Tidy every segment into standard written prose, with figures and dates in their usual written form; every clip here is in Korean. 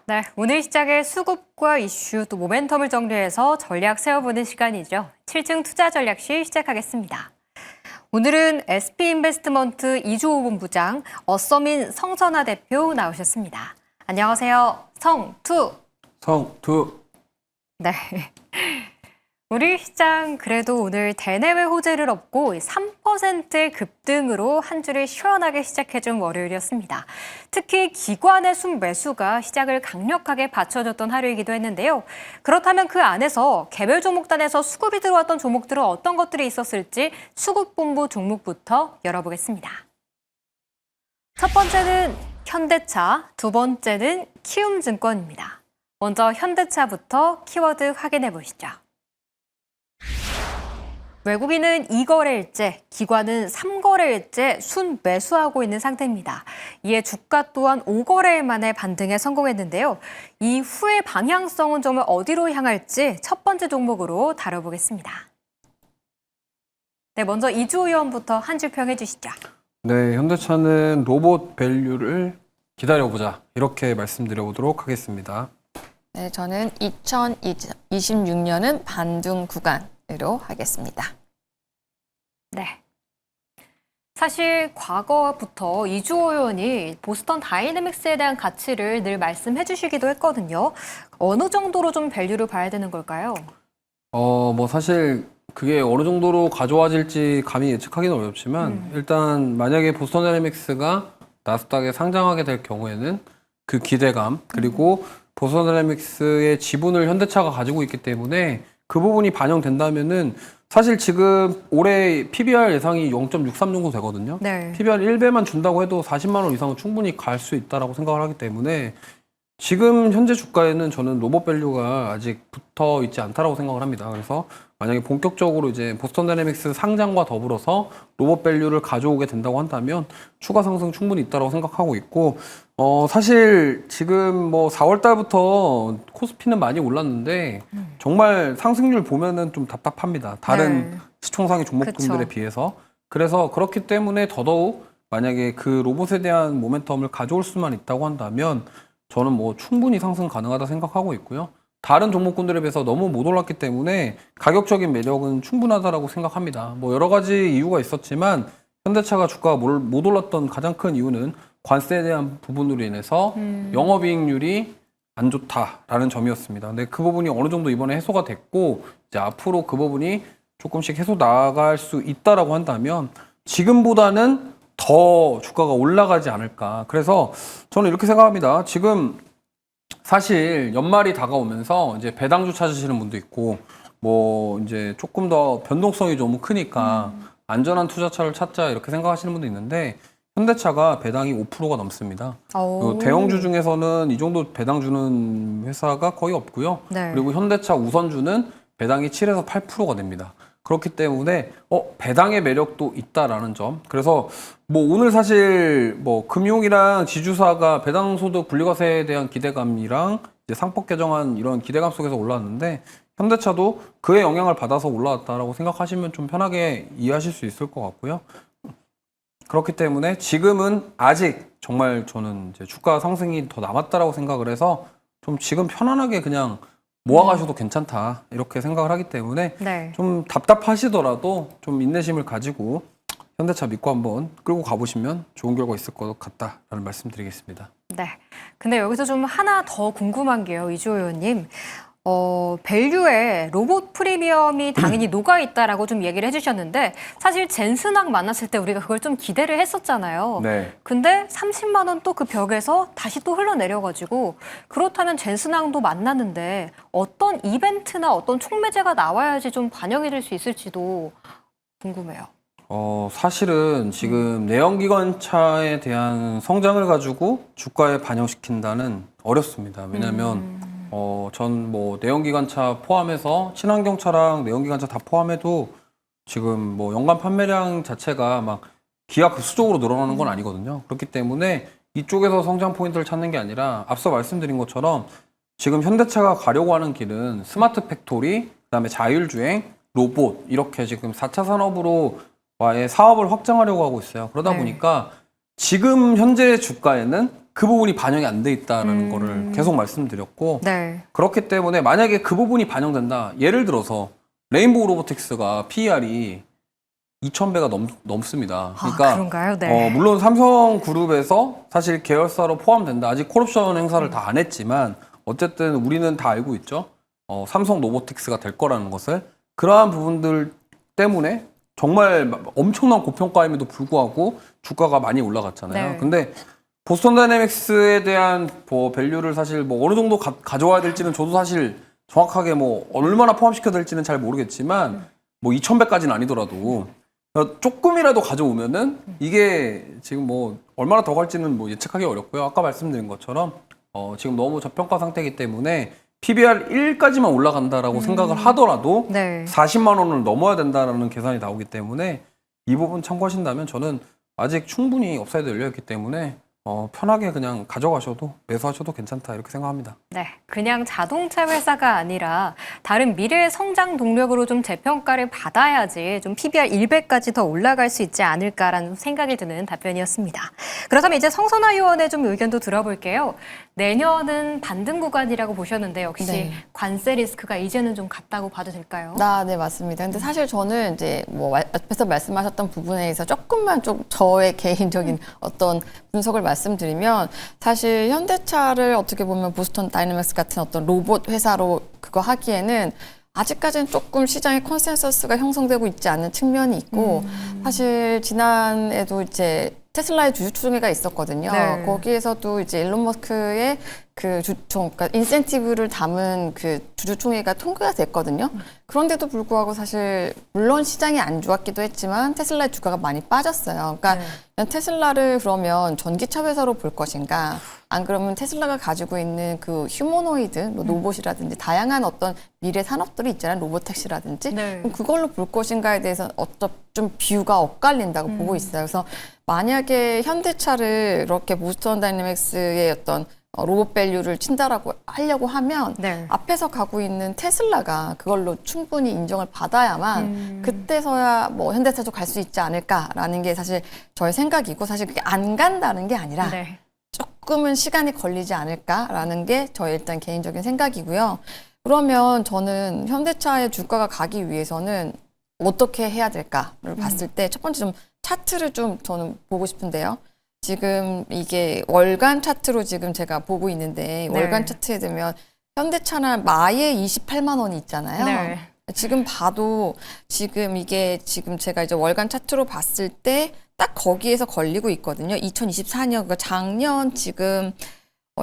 네, 오늘 시작의 수급과 이슈 또 모멘텀을 정리해서 전략 세워보는 시간이죠. 7층 투자 전략실 시작하겠습니다. 오늘은 SP인베스트먼트 이주호 본부장, 어서민 성선아 대표 나오셨습니다. 안녕하세요. 성투. 네. 우리 시장 그래도 오늘 대내외 호재를 얻고 3%의 급등으로 한 주를 시원하게 시작해준 월요일이었습니다. 특히 기관의 순매수가 시장을 강력하게 받쳐줬던 하루이기도 했는데요. 그렇다면 그 안에서 개별 종목단에서 수급이 들어왔던 종목들은 어떤 것들이 있었을지 수급본부 종목부터 열어보겠습니다. 첫 번째는 현대차, 두 번째는 키움증권입니다. 먼저 현대차부터 키워드 확인해 보시죠. 외국인은 2거래일째, 기관은 3거래일째 순매수하고 있는 상태입니다. 이에 주가 또한 5거래일 만에 반등에 성공했는데요. 이후의 방향성은 정말 어디로 향할지 첫 번째 종목으로 다뤄보겠습니다. 네, 먼저 이주호 의원부터 한 줄 평해 주시죠. 네, 현대차는 로봇 밸류를 기다려보자 이렇게 말씀드려보도록 하겠습니다. 네, 저는 2026년은 반등 구간으로 하겠습니다. 네. 사실 과거부터 이주호 의원이 보스턴 다이내믹스에 대한 가치를 늘 말씀해 주시기도 했거든요. 어느 정도로 좀 밸류를 봐야 되는 걸까요? 사실 그게 어느 정도로 가져와질지 감히 예측하기는 어렵지만 일단 만약에 보스턴 다이내믹스가 나스닥에 상장하게 될 경우에는 그 기대감 그리고 보스턴 다이내믹스의 지분을 현대차가 가지고 있기 때문에 그 부분이 반영된다면은 사실 지금 올해 PBR 예상이 0.63 정도 되거든요. 네. PBR 1배만 준다고 해도 40만 원 이상은 충분히 갈 수 있다라고 생각을 하기 때문에 지금 현재 주가에는 저는 로봇 밸류가 아직 붙어 있지 않다라고 생각을 합니다. 그래서 만약에 본격적으로 이제 보스턴 다이내믹스 상장과 더불어서 로봇 밸류를 가져오게 된다고 한다면 추가 상승 충분히 있다라고 생각하고 있고 사실 지금 4월 달부터 코스피는 많이 올랐는데 정말 상승률 보면은 좀 답답합니다. 다른 네. 시총상위 종목군들에 그쵸. 비해서. 그래서 그렇기 때문에 더더욱 만약에 그 로봇에 대한 모멘텀을 가져올 수만 있다고 한다면 저는 충분히 상승 가능하다 생각하고 있고요. 다른 종목군들에 비해서 너무 못 올랐기 때문에 가격적인 매력은 충분하다라고 생각합니다. 여러 가지 이유가 있었지만 현대차가 주가가 못 올랐던 가장 큰 이유는 관세에 대한 부분으로 인해서 영업이익률이 안 좋다라는 점이었습니다. 근데 그 부분이 어느 정도 이번에 해소가 됐고 이제 앞으로 그 부분이 조금씩 해소 나갈 수 있다라고 한다면 지금보다는 더 주가가 올라가지 않을까. 그래서 저는 이렇게 생각합니다. 지금 사실 연말이 다가오면서 이제 배당주 찾으시는 분도 있고 이제 조금 더 변동성이 너무 크니까 안전한 투자처를 찾자 이렇게 생각하시는 분도 있는데 현대차가 배당이 5%가 넘습니다. 그리고 대형주 중에서는 이 정도 배당 주는 회사가 거의 없고요. 네. 그리고 현대차 우선주는 배당이 7에서 8%가 됩니다. 그렇기 때문에 배당의 매력도 있다라는 점. 그래서 오늘 사실 금융이랑 지주사가 배당소득 분리과세에 대한 기대감이랑 이제 상법 개정안 이런 기대감 속에서 올라왔는데 현대차도 그의 영향을 받아서 올라왔다라고 생각하시면 좀 편하게 이해하실 수 있을 것 같고요. 그렇기 때문에 지금은 아직 정말 저는 이제 주가 상승이 더 남았다라고 생각을 해서 좀 지금 편안하게 그냥 모아가셔도 괜찮다 이렇게 생각을 하기 때문에 네. 좀 답답하시더라도 좀 인내심을 가지고 현대차 믿고 한번 끌고 가보시면 좋은 결과 있을 것 같다라는 말씀 드리겠습니다. 네. 근데 여기서 좀 하나 더 궁금한 게요, 이주호 의원님. 밸류에 로봇 프리미엄이 당연히 녹아있다라고 좀 얘기를 해주셨는데 사실 젠스낙 만났을 때 우리가 그걸 좀 기대를 했었잖아요. 네. 근데 30만 원 또 그 벽에서 다시 또 흘러내려가지고 그렇다면 젠스낙도 만났는데 어떤 이벤트나 어떤 촉매제가 나와야지 좀 반영이 될 수 있을지도 궁금해요. 사실은 지금 내연기관차에 대한 성장을 가지고 주가에 반영시킨다는 어렵습니다. 왜냐하면 전 내연기관차 포함해서 친환경차랑 내연기관차 다 포함해도 지금 연간 판매량 자체가 막 기하급수적으로 늘어나는 건 아니거든요. 그렇기 때문에 이쪽에서 성장 포인트를 찾는 게 아니라 앞서 말씀드린 것처럼 지금 현대차가 가려고 하는 길은 스마트 팩토리, 그다음에 자율주행, 로봇 이렇게 지금 4차 산업으로 와의 사업을 확장하려고 하고 있어요. 그러다 네. 보니까 지금 현재 주가에는 그 부분이 반영이 안 돼 있다는 거를 계속 말씀드렸고 네. 그렇기 때문에 만약에 그 부분이 반영된다. 예를 들어서 레인보우 로보틱스가 PER이 2,000배가 넘습니다. 그러니까 그런가요? 네. 물론 삼성그룹에서 사실 계열사로 포함된다. 아직 콜옵션 행사를 다 안 했지만 어쨌든 우리는 다 알고 있죠. 삼성 로보틱스가 될 거라는 것을. 그러한 부분들 때문에 정말 엄청난 고평가임에도 불구하고 주가가 많이 올라갔잖아요. 네. 근데 보스턴 다이내믹스에 대한 밸류를 사실 어느 정도 가져와야 될지는 저도 사실 정확하게 얼마나 포함시켜야 될지는 잘 모르겠지만 2,000배까지는 아니더라도 조금이라도 가져오면은 이게 지금 얼마나 더 갈지는 예측하기 어렵고요. 아까 말씀드린 것처럼 지금 너무 저평가 상태이기 때문에 PBR 1까지만 올라간다라고 생각을 하더라도 네. 40만 원을 넘어야 된다라는 계산이 나오기 때문에 이 부분 참고하신다면 저는 아직 충분히 업사이드 열려있기 때문에 편하게 그냥 가져가셔도 매수하셔도 괜찮다 이렇게 생각합니다. 네, 그냥 자동차 회사가 아니라 다른 미래의 성장 동력으로 좀 재평가를 받아야지 좀 PBR 100까지 더 올라갈 수 있지 않을까라는 생각이 드는 답변이었습니다. 그렇다면 이제 성선화 의원의 좀 의견도 들어볼게요. 내년은 반등 구간이라고 보셨는데 역시 네. 관세 리스크가 이제는 좀 같다고 봐도 될까요? 네, 맞습니다. 근데 사실 저는 이제 앞에서 말씀하셨던 부분에 대해서 조금만 좀 저의 개인적인 어떤 분석을 말씀드리면 사실 현대차를 어떻게 보면 보스턴 다이내믹스 같은 어떤 로봇 회사로 그거 하기에는 아직까지는 조금 시장의 컨센서스가 형성되고 있지 않은 측면이 있고 사실 지난해도 이제 테슬라의 주주총회가 있었거든요. 네. 거기에서도 이제 일론 머스크의 그 그러니까 인센티브를 담은 그 주주총회가 통과가 됐거든요. 그런데도 불구하고 사실 물론 시장이 안 좋았기도 했지만 테슬라의 주가가 많이 빠졌어요. 그러니까 테슬라를 그러면 전기차 회사로 볼 것인가? 안 그러면 테슬라가 가지고 있는 그 휴머노이드, 로봇이라든지 다양한 어떤 미래 산업들이 있잖아요. 로보택시라든지. 네. 그럼 그걸로 볼 것인가에 대해서 어떤 좀 뷰가 엇갈린다고 보고 있어요. 그래서 만약에 현대차를 이렇게 보스턴 다이내믹스의 어떤 로봇 밸류를 친다라고 하려고 하면 네. 앞에서 가고 있는 테슬라가 그걸로 충분히 인정을 받아야만 그때서야 현대차도 갈 수 있지 않을까라는 게 사실 저의 생각이고 사실 그게 안 간다는 게 아니라 네. 조금은 시간이 걸리지 않을까라는 게 저의 일단 개인적인 생각이고요. 그러면 저는 현대차의 주가가 가기 위해서는 어떻게 해야 될까를 봤을 때 첫 번째 좀 차트를 좀 저는 보고 싶은데요. 지금 이게 월간 차트로 지금 제가 보고 있는데 네. 월간 차트에 되면 현대차는 마에 28만 원이 있잖아요. 네. 지금 봐도 지금 이게 지금 제가 이제 월간 차트로 봤을 때 딱 거기에서 걸리고 있거든요. 2024년, 그러니까 작년 지금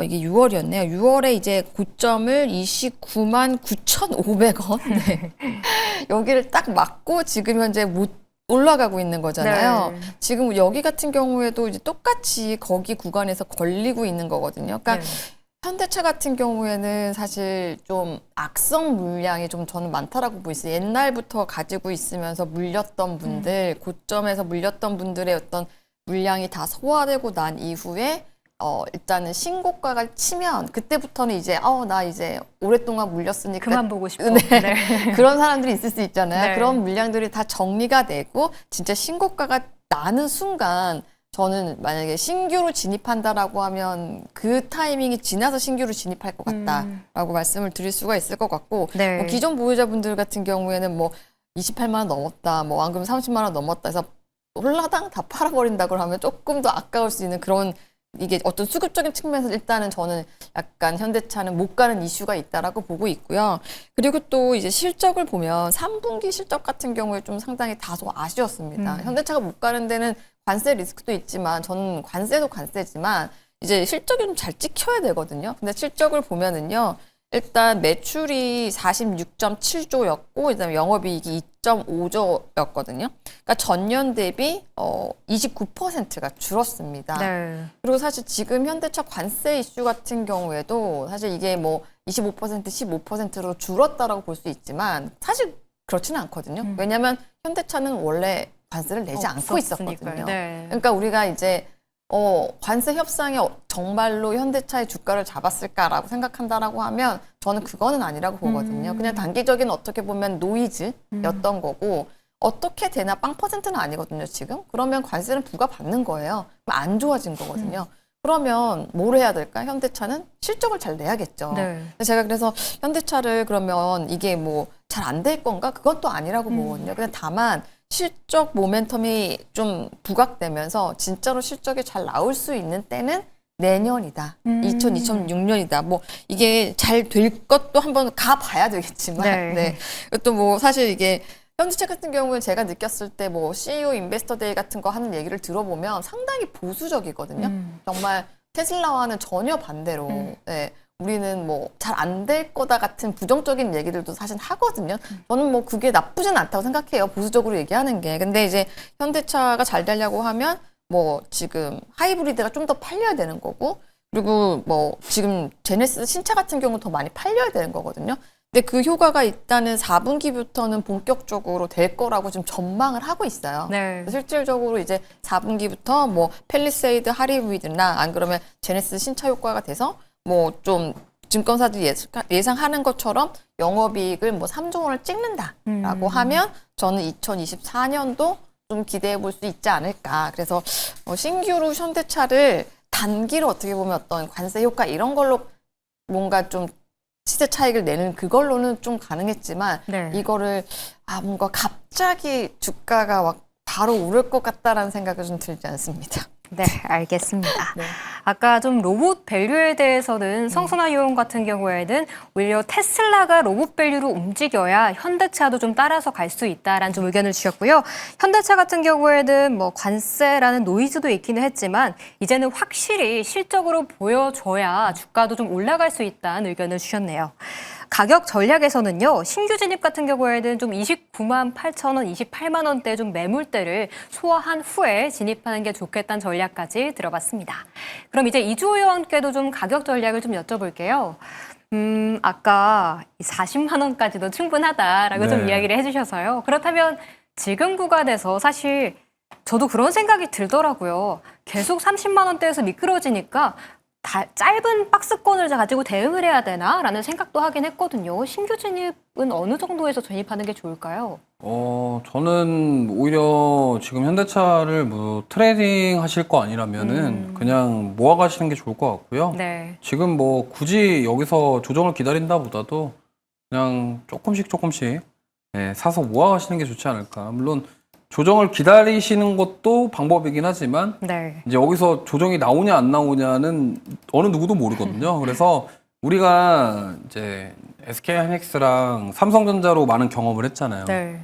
이게 6월이었네요. 6월에 이제 고점을 29만 9,500원. 네. 여기를 딱 맞고 지금 현재 못 올라가고 있는 거잖아요. 네. 지금 여기 같은 경우에도 이제 똑같이 거기 구간에서 걸리고 있는 거거든요. 그러니까 네. 현대차 같은 경우에는 사실 좀 악성 물량이 좀 저는 많다라고 보이세요. 옛날부터 가지고 있으면서 물렸던 분들, 고점에서 물렸던 분들의 어떤 물량이 다 소화되고 난 이후에 일단은 신고가가 치면 그때부터는 이제 나 이제 오랫동안 물렸으니까 그만 보고 싶어. 네. 네. 그런 사람들이 있을 수 있잖아요. 네. 그런 물량들이 다 정리가 되고 진짜 신고가가 나는 순간 저는 만약에 신규로 진입한다라고 하면 그 타이밍이 지나서 신규로 진입할 것 같다라고 말씀을 드릴 수가 있을 것 같고 네. 기존 보유자분들 같은 경우에는 28만 원 넘었다, 안 그러면 30만 원 넘었다 해서 홀라당 다 팔아버린다고 하면 조금 더 아까울 수 있는 그런 이게 어떤 수급적인 측면에서 일단은 저는 약간 현대차는 못 가는 이슈가 있다라고 보고 있고요. 그리고 또 이제 실적을 보면 3분기 실적 같은 경우에 좀 상당히 다소 아쉬웠습니다. 현대차가 못 가는 데는 관세 리스크도 있지만 저는 관세도 관세지만 이제 실적이 좀 잘 찍혀야 되거든요. 근데 실적을 보면은요. 일단 매출이 46.7조였고 그다음에 영업이익이 2.5조였거든요. 그러니까 전년 대비 29%가 줄었습니다. 네. 그리고 사실 지금 현대차 관세 이슈 같은 경우에도 사실 이게 25%, 15%로 줄었다라고 볼 수 있지만 사실 그렇지는 않거든요. 왜냐하면 현대차는 원래 관세를 내지 않고 있었거든요. 네. 그러니까 우리가 이제 관세 협상이 정말로 현대차의 주가를 잡았을까라고 생각한다라고 하면 저는 그거는 아니라고 보거든요. 그냥 단기적인 어떻게 보면 노이즈였던 거고 어떻게 되나 빵 퍼센트는 아니거든요, 지금. 그러면 관세는 부과받는 거예요. 그럼 안 좋아진 거거든요. 그러면 뭘 해야 될까? 현대차는 실적을 잘 내야겠죠. 네. 제가 그래서 현대차를 그러면 이게 뭐 잘 안 될 건가? 그건 또 아니라고 보거든요. 그냥 다만 실적 모멘텀이 좀 부각되면서 진짜로 실적이 잘 나올 수 있는 때는 내년이다. 2026년이다. 뭐 이게 잘 될 것도 한번 가봐야 되겠지만 네. 또 뭐 사실 이게 현대차 같은 경우는 제가 느꼈을 때 뭐 CEO 인베스터 데이 같은 거 하는 얘기를 들어보면 상당히 보수적이거든요. 정말 테슬라와는 전혀 반대로 네, 우리는 뭐 잘 안 될 거다 같은 부정적인 얘기들도 사실 하거든요. 저는 뭐 그게 나쁘진 않다고 생각해요. 보수적으로 얘기하는 게. 근데 이제 현대차가 잘 되려고 하면 뭐 지금 하이브리드가 좀 더 팔려야 되는 거고 그리고 뭐 지금 제네시스 신차 같은 경우는 더 많이 팔려야 되는 거거든요. 근데 그 효과가 일단은 4분기부터는 본격적으로 될 거라고 지금 전망을 하고 있어요. 네. 실질적으로 이제 4분기부터 뭐 팰리세이드 하이브리드나 안 그러면 제네시스 신차 효과가 돼서 뭐 좀 증권사들이 예상하는 것처럼 영업이익을 뭐 3조 원을 찍는다라고 하면 저는 2024년도 좀 기대해 볼 수 있지 않을까. 그래서 신규로 현대차를 단기로 어떻게 보면 어떤 관세 효과 이런 걸로 뭔가 좀 시세 차익을 내는 그걸로는 좀 가능했지만 네. 이거를 뭔가 갑자기 주가가 막 바로 오를 것 같다라는 생각이 좀 들지 않습니다. 네, 알겠습니다. 네. 아까 좀 로봇 밸류에 대해서는 성선아 요원 같은 경우에는 오히려 테슬라가 로봇 밸류로 움직여야 현대차도 좀 따라서 갈 수 있다라는 좀 의견을 주셨고요. 현대차 같은 경우에는 뭐 관세라는 노이즈도 있기는 했지만 이제는 확실히 실적으로 보여줘야 주가도 좀 올라갈 수 있다는 의견을 주셨네요. 가격 전략에서는요, 신규 진입 같은 경우에는 좀 29만 8천 원, 28만 원대 좀 매물대를 소화한 후에 진입하는 게 좋겠다는 전략까지 들어봤습니다. 그럼 이제 이주호 의원께도 좀 가격 전략을 좀 여쭤볼게요. 아까 40만 원까지도 충분하다라고 좀 네. 이야기를 해주셔서요. 그렇다면 지금 구간에서 사실 저도 그런 생각이 들더라고요. 계속 30만 원대에서 미끄러지니까 짧은 박스권을 가지고 대응을 해야 되나라는 생각도 하긴 했거든요. 신규 진입은 어느 정도에서 진입하는 게 좋을까요? 저는 오히려 지금 현대차를 뭐 트레이딩 하실 거 아니라면은 그냥 모아 가시는 게 좋을 것 같고요. 네. 지금 뭐 굳이 여기서 조정을 기다린다 보다도 그냥 조금씩 사서 모아 가시는 게 좋지 않을까. 물론 조정을 기다리시는 것도 방법이긴 하지만 네. 이제 여기서 조정이 나오냐 안 나오냐는 어느 누구도 모르거든요. 그래서 우리가 이제 SK하이닉스랑 삼성전자로 많은 경험을 했잖아요. 네.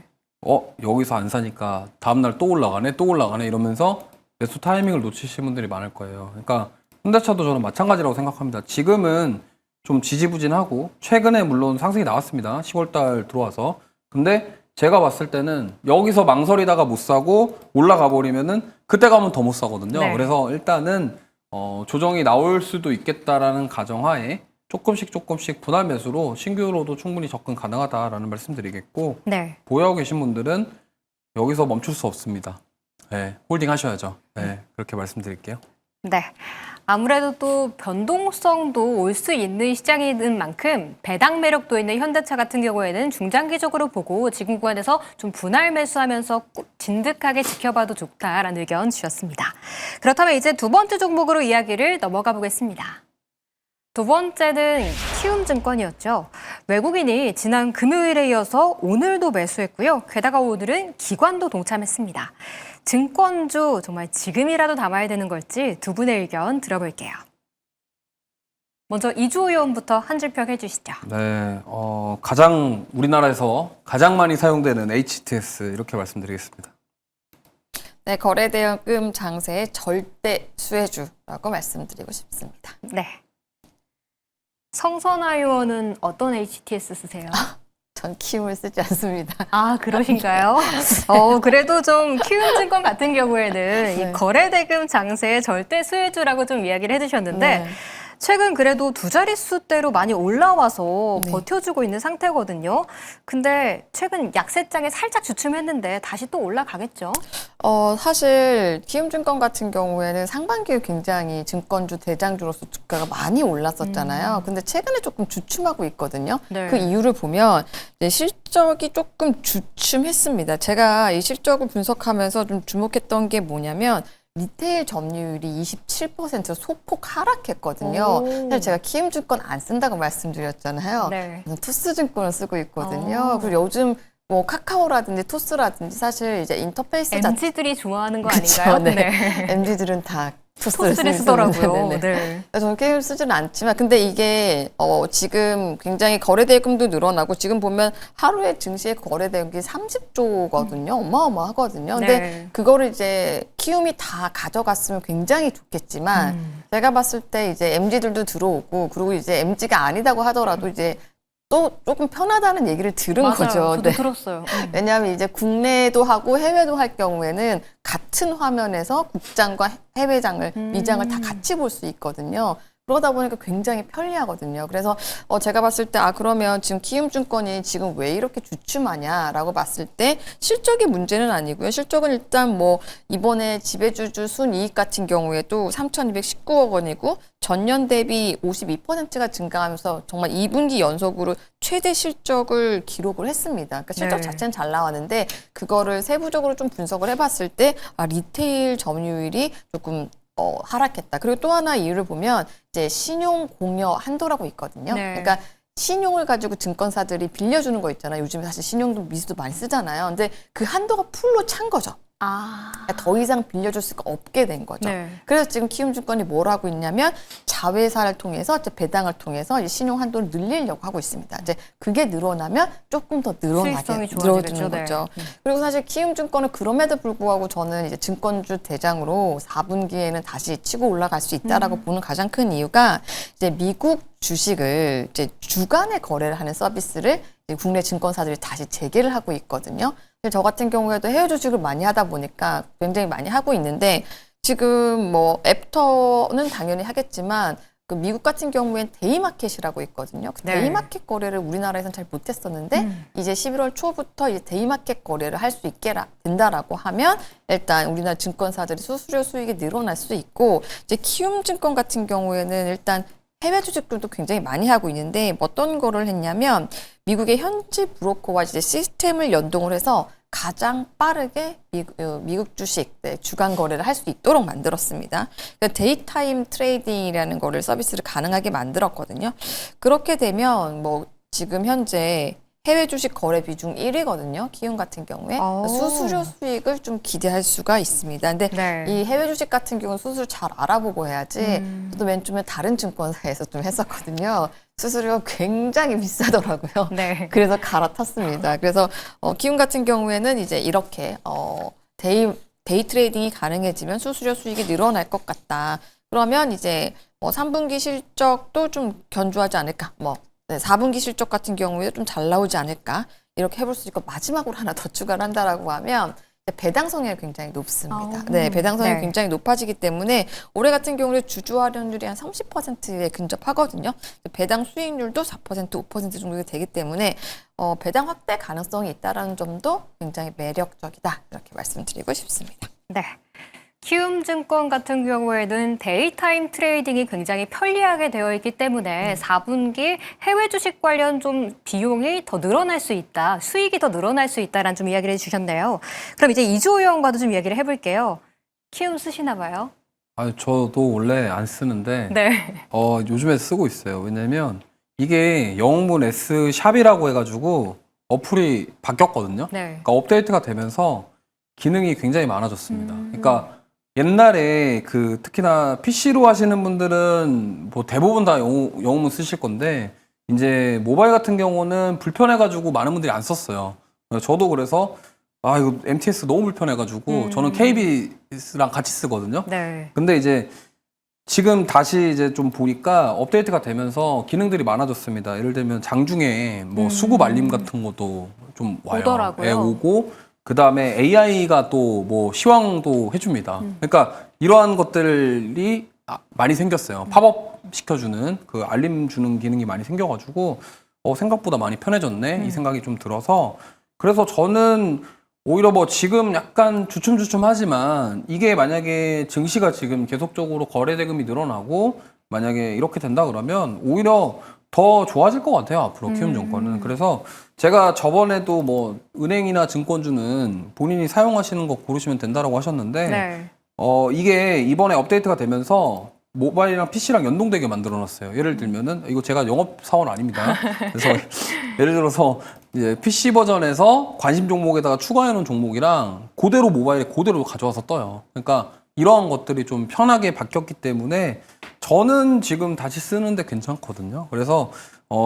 여기서 안 사니까 다음날 또 올라가네 이러면서 매수 타이밍을 놓치시는 분들이 많을 거예요. 그러니까 현대차도 저는 마찬가지라고 생각합니다. 지금은 좀 지지부진하고 최근에 물론 상승이 나왔습니다. 10월달 들어와서. 근데 제가 봤을 때는 여기서 망설이다가 못 사고 올라가 버리면은 그때 가면 더 못 사거든요. 네. 그래서 일단은 조정이 나올 수도 있겠다라는 가정하에 조금씩 분할 매수로 신규로도 충분히 접근 가능하다라는 말씀드리겠고 네. 보유하고 계신 분들은 여기서 멈출 수 없습니다. 네, 홀딩 하셔야죠. 네, 그렇게 말씀드릴게요. 네. 아무래도 또 변동성도 올 수 있는 시장인 만큼 배당 매력도 있는 현대차 같은 경우에는 중장기적으로 보고 지금 구간에서 좀 분할 매수하면서 꼭 진득하게 지켜봐도 좋다라는 의견 주셨습니다. 그렇다면 이제 두 번째 종목으로 이야기를 넘어가 보겠습니다. 두 번째는 키움증권이었죠. 외국인이 지난 금요일에 이어서 오늘도 매수했고요. 게다가 오늘은 기관도 동참했습니다. 증권주 정말 지금이라도 담아야 되는 걸지 두 분의 의견 들어볼게요. 먼저 이주호 의원부터 한 줄 평 해주시죠. 네, 우리나라에서 가장 많이 사용되는 HTS 이렇게 말씀드리겠습니다. 네, 거래대금 장세의 절대 수혜주라고 말씀드리고 싶습니다. 네. 성선아 의원은 어떤 HTS 쓰세요? 전 키움을 쓰지 않습니다. 아, 그러신가요? 그래도 좀 키움증권 같은 경우에는 네. 이 거래대금 장세의 절대 수혜주라고 좀 이야기를 해주셨는데 네. 최근 그래도 두 자릿수대로 많이 올라와서 네. 버텨주고 있는 상태거든요. 근데 최근 약세장에 살짝 주춤했는데 다시 또 올라가겠죠? 사실 키움증권 같은 경우에는 상반기에 굉장히 증권주 대장주로서 주가가 많이 올랐었잖아요. 근데 최근에 조금 주춤하고 있거든요. 네. 그 이유를 보면 이제 실적이 조금 주춤했습니다. 제가 이 실적을 분석하면서 좀 주목했던 게 뭐냐면 리테일 점유율이 27% 소폭 하락했거든요. 오. 사실 제가 키움증권 안 쓴다고 말씀드렸잖아요. 네. 저는 투스증권을 쓰고 있거든요. 그리고 요즘 뭐 카카오라든지 토스라든지 사실 이제 인터페이스 자체 MZ들이 좋아하는 거 그쵸, 아닌가요? 네. MZ들은 다 토스를 토스를 쓰더라고요. 쓰는데, 네. 저는 게임 쓰지는 않지만 근데 이게 지금 굉장히 거래 대금도 늘어나고 지금 보면 하루에 증시의 거래 대금이 30조거든요. 어마어마하거든요. 근데 네. 그거를 이제 키움이 다 가져갔으면 굉장히 좋겠지만 제가 봤을 때 이제 MZ들도 들어오고 그리고 이제 MZ가 아니다고 하더라도 이제 또 조금 편하다는 얘기를 들은 맞아요. 거죠. 저도 네. 들었어요. 왜냐하면 이제 국내도 하고 해외도 할 경우에는 같은 화면에서 국장과 해외장을, 위장을 다 같이 볼 수 있거든요. 그러다 보니까 굉장히 편리하거든요. 그래서 제가 봤을 때 그러면 지금 키움증권이 지금 왜 이렇게 주춤하냐라고 봤을 때 실적이 문제는 아니고요. 실적은 일단 뭐 이번에 지배주주 순이익 같은 경우에도 3,219억 원이고 전년 대비 52%가 증가하면서 정말 2분기 연속으로 최대 실적을 기록을 했습니다. 그러니까 실적 네. 자체는 잘 나왔는데 그거를 세부적으로 좀 분석을 해봤을 때 리테일 점유율이 조금 하락했다. 그리고 또 하나 이유를 보면 이제 신용 공여 한도라고 있거든요. 네. 그러니까 신용을 가지고 증권사들이 빌려주는 거 있잖아요. 요즘에 사실 신용도 미수도 많이 쓰잖아요. 근데 그 한도가 풀로 찬 거죠. 그러니까 더 이상 빌려줄 수가 없게 된 거죠. 네. 그래서 지금 키움증권이 뭘 하고 있냐면 자회사를 통해서 이제 배당을 통해서 이제 신용 한도를 늘리려고 하고 있습니다. 이제 그게 늘어나면 조금 더 수익성이 늘어나게 좋아지겠죠. 늘어지는 네. 거죠. 그리고 사실 키움증권은 그럼에도 불구하고 저는 이제 증권주 대장으로 4분기에는 다시 치고 올라갈 수 있다라고 보는 가장 큰 이유가 이제 미국 주식을 이제 주간에 거래를 하는 서비스를 이제 국내 증권사들이 다시 재개를 하고 있거든요. 저 같은 경우에도 해외 주식을 많이 하다 보니까 굉장히 많이 하고 있는데 지금 뭐 애프터는 당연히 하겠지만 그 미국 같은 경우엔 데이마켓이라고 있거든요. 그 네. 데이마켓 거래를 우리나라에서는 잘 못했었는데 이제 11월 초부터 이제 데이마켓 거래를 할 수 있게 된다라고 하면 일단 우리나라 증권사들이 수수료 수익이 늘어날 수 있고 이제 키움증권 같은 경우에는 일단 해외 주식들도 굉장히 많이 하고 있는데 어떤 거를 했냐면 미국의 현지 브로커와 이제 시스템을 연동을 해서 가장 빠르게 미국 주식 주간 거래를 할 수 있도록 만들었습니다. 그러니까 데이타임 트레이딩이라는 거를 서비스를 가능하게 만들었거든요. 그렇게 되면 뭐 지금 현재 해외 주식 거래 비중 1위거든요. 키움 같은 경우에 오. 수수료 수익을 좀 기대할 수가 있습니다. 근데 네. 이 해외 주식 같은 경우는 수수료 잘 알아보고 해야지. 저도 맨 처음에 다른 증권사에서 좀 했었거든요. 수수료가 굉장히 비싸더라고요. 네. 그래서 갈아탔습니다. 그래서 키움 같은 경우에는 이제 이렇게 데이 트레이딩이 가능해지면 수수료 수익이 늘어날 것 같다. 그러면 이제 3분기 실적도 좀 견조하지 않을까. 4분기 실적 같은 경우에 좀 잘 나오지 않을까. 이렇게 해볼 수 있고 마지막으로 하나 더 추가를 한다라고 하면 배당 성향이 굉장히 높습니다. 네, 배당 성향이 네. 굉장히 높아지기 때문에 올해 같은 경우에 주주 할인율이 한 30%에 근접하거든요. 배당 수익률도 4%, 5% 정도 되기 때문에 배당 확대 가능성이 있다는 점도 굉장히 매력적이다 이렇게 말씀드리고 싶습니다. 네. 키움증권 같은 경우에는 데이타임 트레이딩이 굉장히 편리하게 되어 있기 때문에 4분기 해외 주식 관련 좀 비용이 더 늘어날 수 있다, 수익이 더 늘어날 수 있다라는 좀 이야기를 해주셨네요. 그럼 이제 이주호 의원과도 좀 이야기를 해볼게요. 키움 쓰시나 봐요? 저도 원래 안 쓰는데 네. 요즘에 쓰고 있어요. 왜냐면 이게 영웅문 S 샵이라고 해가지고 어플이 바뀌었거든요. 네. 그러니까 업데이트가 되면서 기능이 굉장히 많아졌습니다. 그러니까 옛날에 특히나 PC로 하시는 분들은 뭐 대부분 다 영웅문 쓰실 건데 이제 모바일 같은 경우는 불편해가지고 많은 분들이 안 썼어요. 저도 그래서 이거 MTS 너무 불편해가지고 저는 KBS랑 같이 쓰거든요. 네. 근데 이제 지금 다시 이제 좀 보니까 업데이트가 되면서 기능들이 많아졌습니다. 예를 들면 장중에 뭐 수급 알림 같은 것도 좀 와요. 오더라고요. 예, 오고 그 다음에 AI가 또 뭐 시황도 해줍니다. 그러니까 이러한 것들이 많이 생겼어요. 팝업 시켜주는 그 알림 주는 기능이 많이 생겨가지고 생각보다 많이 편해졌네 이 생각이 좀 들어서 그래서 저는 오히려 뭐 지금 약간 주춤주춤하지만 이게 만약에 증시가 지금 계속적으로 거래 대금이 늘어나고 만약에 이렇게 된다 그러면 오히려 더 좋아질 것 같아요 앞으로 키움증권은. 그래서 제가 저번에도 뭐 은행이나 증권주는 본인이 사용하시는 거 고르시면 된다라고 하셨는데 네. 이게 이번에 업데이트가 되면서 모바일이랑 PC랑 연동되게 만들어놨어요. 예를 들면은 이거 제가 영업 사원 아닙니다. 그래서 예를 들어서 이제 PC 버전에서 관심 종목에다가 추가해놓은 종목이랑 그대로 모바일에 그대로 가져와서 떠요. 그러니까 이러한 것들이 좀 편하게 바뀌었기 때문에 저는 지금 다시 쓰는데 괜찮거든요. 그래서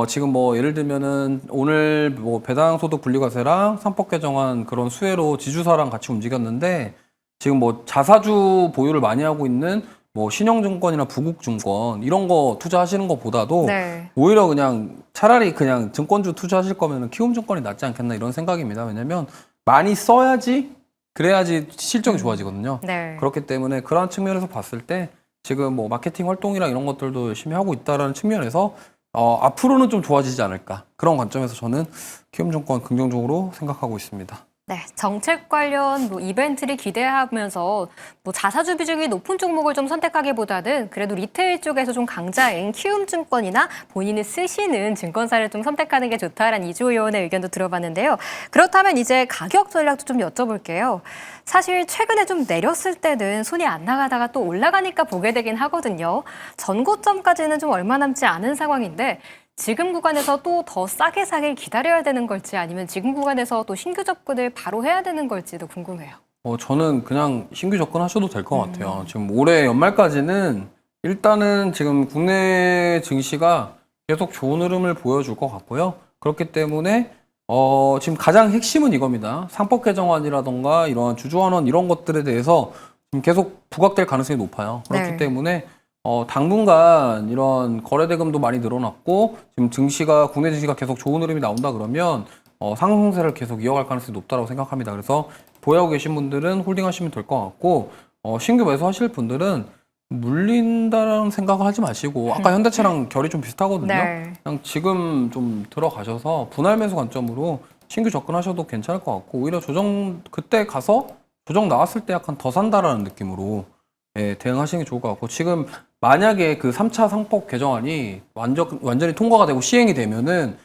지금 뭐 예를 들면은 오늘 뭐 배당소득 분리과세랑 상법 개정안 그런 수혜로 지주사랑 같이 움직였는데 지금 뭐 자사주 보유를 많이 하고 있는 뭐 신영증권이나 부국증권 이런 거 투자하시는 것보다도 네. 오히려 그냥 차라리 그냥 증권주 투자하실 거면은 키움증권이 낫지 않겠나 이런 생각입니다. 왜냐면 많이 써야지 그래야지 실적이 좋아지거든요. 네. 그렇기 때문에 그런 측면에서 봤을 때 지금 뭐 마케팅 활동이랑 이런 것들도 열심히 하고 있다라는 측면에서 앞으로는 좀 좋아지지 않을까 그런 관점에서 저는 키움증권 긍정적으로 생각하고 있습니다. 네, 정책 관련 뭐 이벤트를 기대하면서 뭐 자사주 비중이 높은 종목을 좀 선택하기보다는 그래도 리테일 쪽에서 좀 강자인 키움증권이나 본인이 쓰시는 증권사를 좀 선택하는 게 좋다라는 이주호 의원의 의견도 들어봤는데요. 그렇다면 이제 가격 전략도 좀 여쭤볼게요. 사실 최근에 좀 내렸을 때는 손이 안 나가다가 또 올라가니까 보게 되긴 하거든요. 전고점까지는 좀 얼마 남지 않은 상황인데 지금 구간에서 또 더 싸게 사길 기다려야 되는 걸지 아니면 지금 구간에서 또 신규 접근을 바로 해야 되는 걸지도 궁금해요. 저는 그냥 신규 접근하셔도 될 것 같아요. 지금 올해 연말까지는 일단은 지금 국내 증시가 계속 좋은 흐름을 보여줄 것 같고요. 그렇기 때문에 지금 가장 핵심은 이겁니다. 상법 개정안이라던가 이런 주주환원 이런 것들에 대해서 지금 계속 부각될 가능성이 높아요. 그렇기 네. 때문에 당분간 이런 거래대금도 많이 늘어났고 지금 국내 증시가 계속 좋은 흐름이 나온다 그러면 상승세를 계속 이어갈 가능성이 높다고 생각합니다. 그래서 보유하고 계신 분들은 홀딩하시면 될 것 같고 신규 매수하실 분들은 물린다라는 생각을 하지 마시고 아까 현대차랑 결이 좀 비슷하거든요. 네. 그냥 지금 좀 들어가셔서 분할 매수 관점으로 신규 접근하셔도 괜찮을 것 같고 오히려 그때 가서 조정 나왔을 때 약간 더 산다라는 느낌으로 대응하시는 게 좋을 것 같고 지금 만약에 그 3차 상법 개정안이 완전히 통과가 되고 시행이 되면은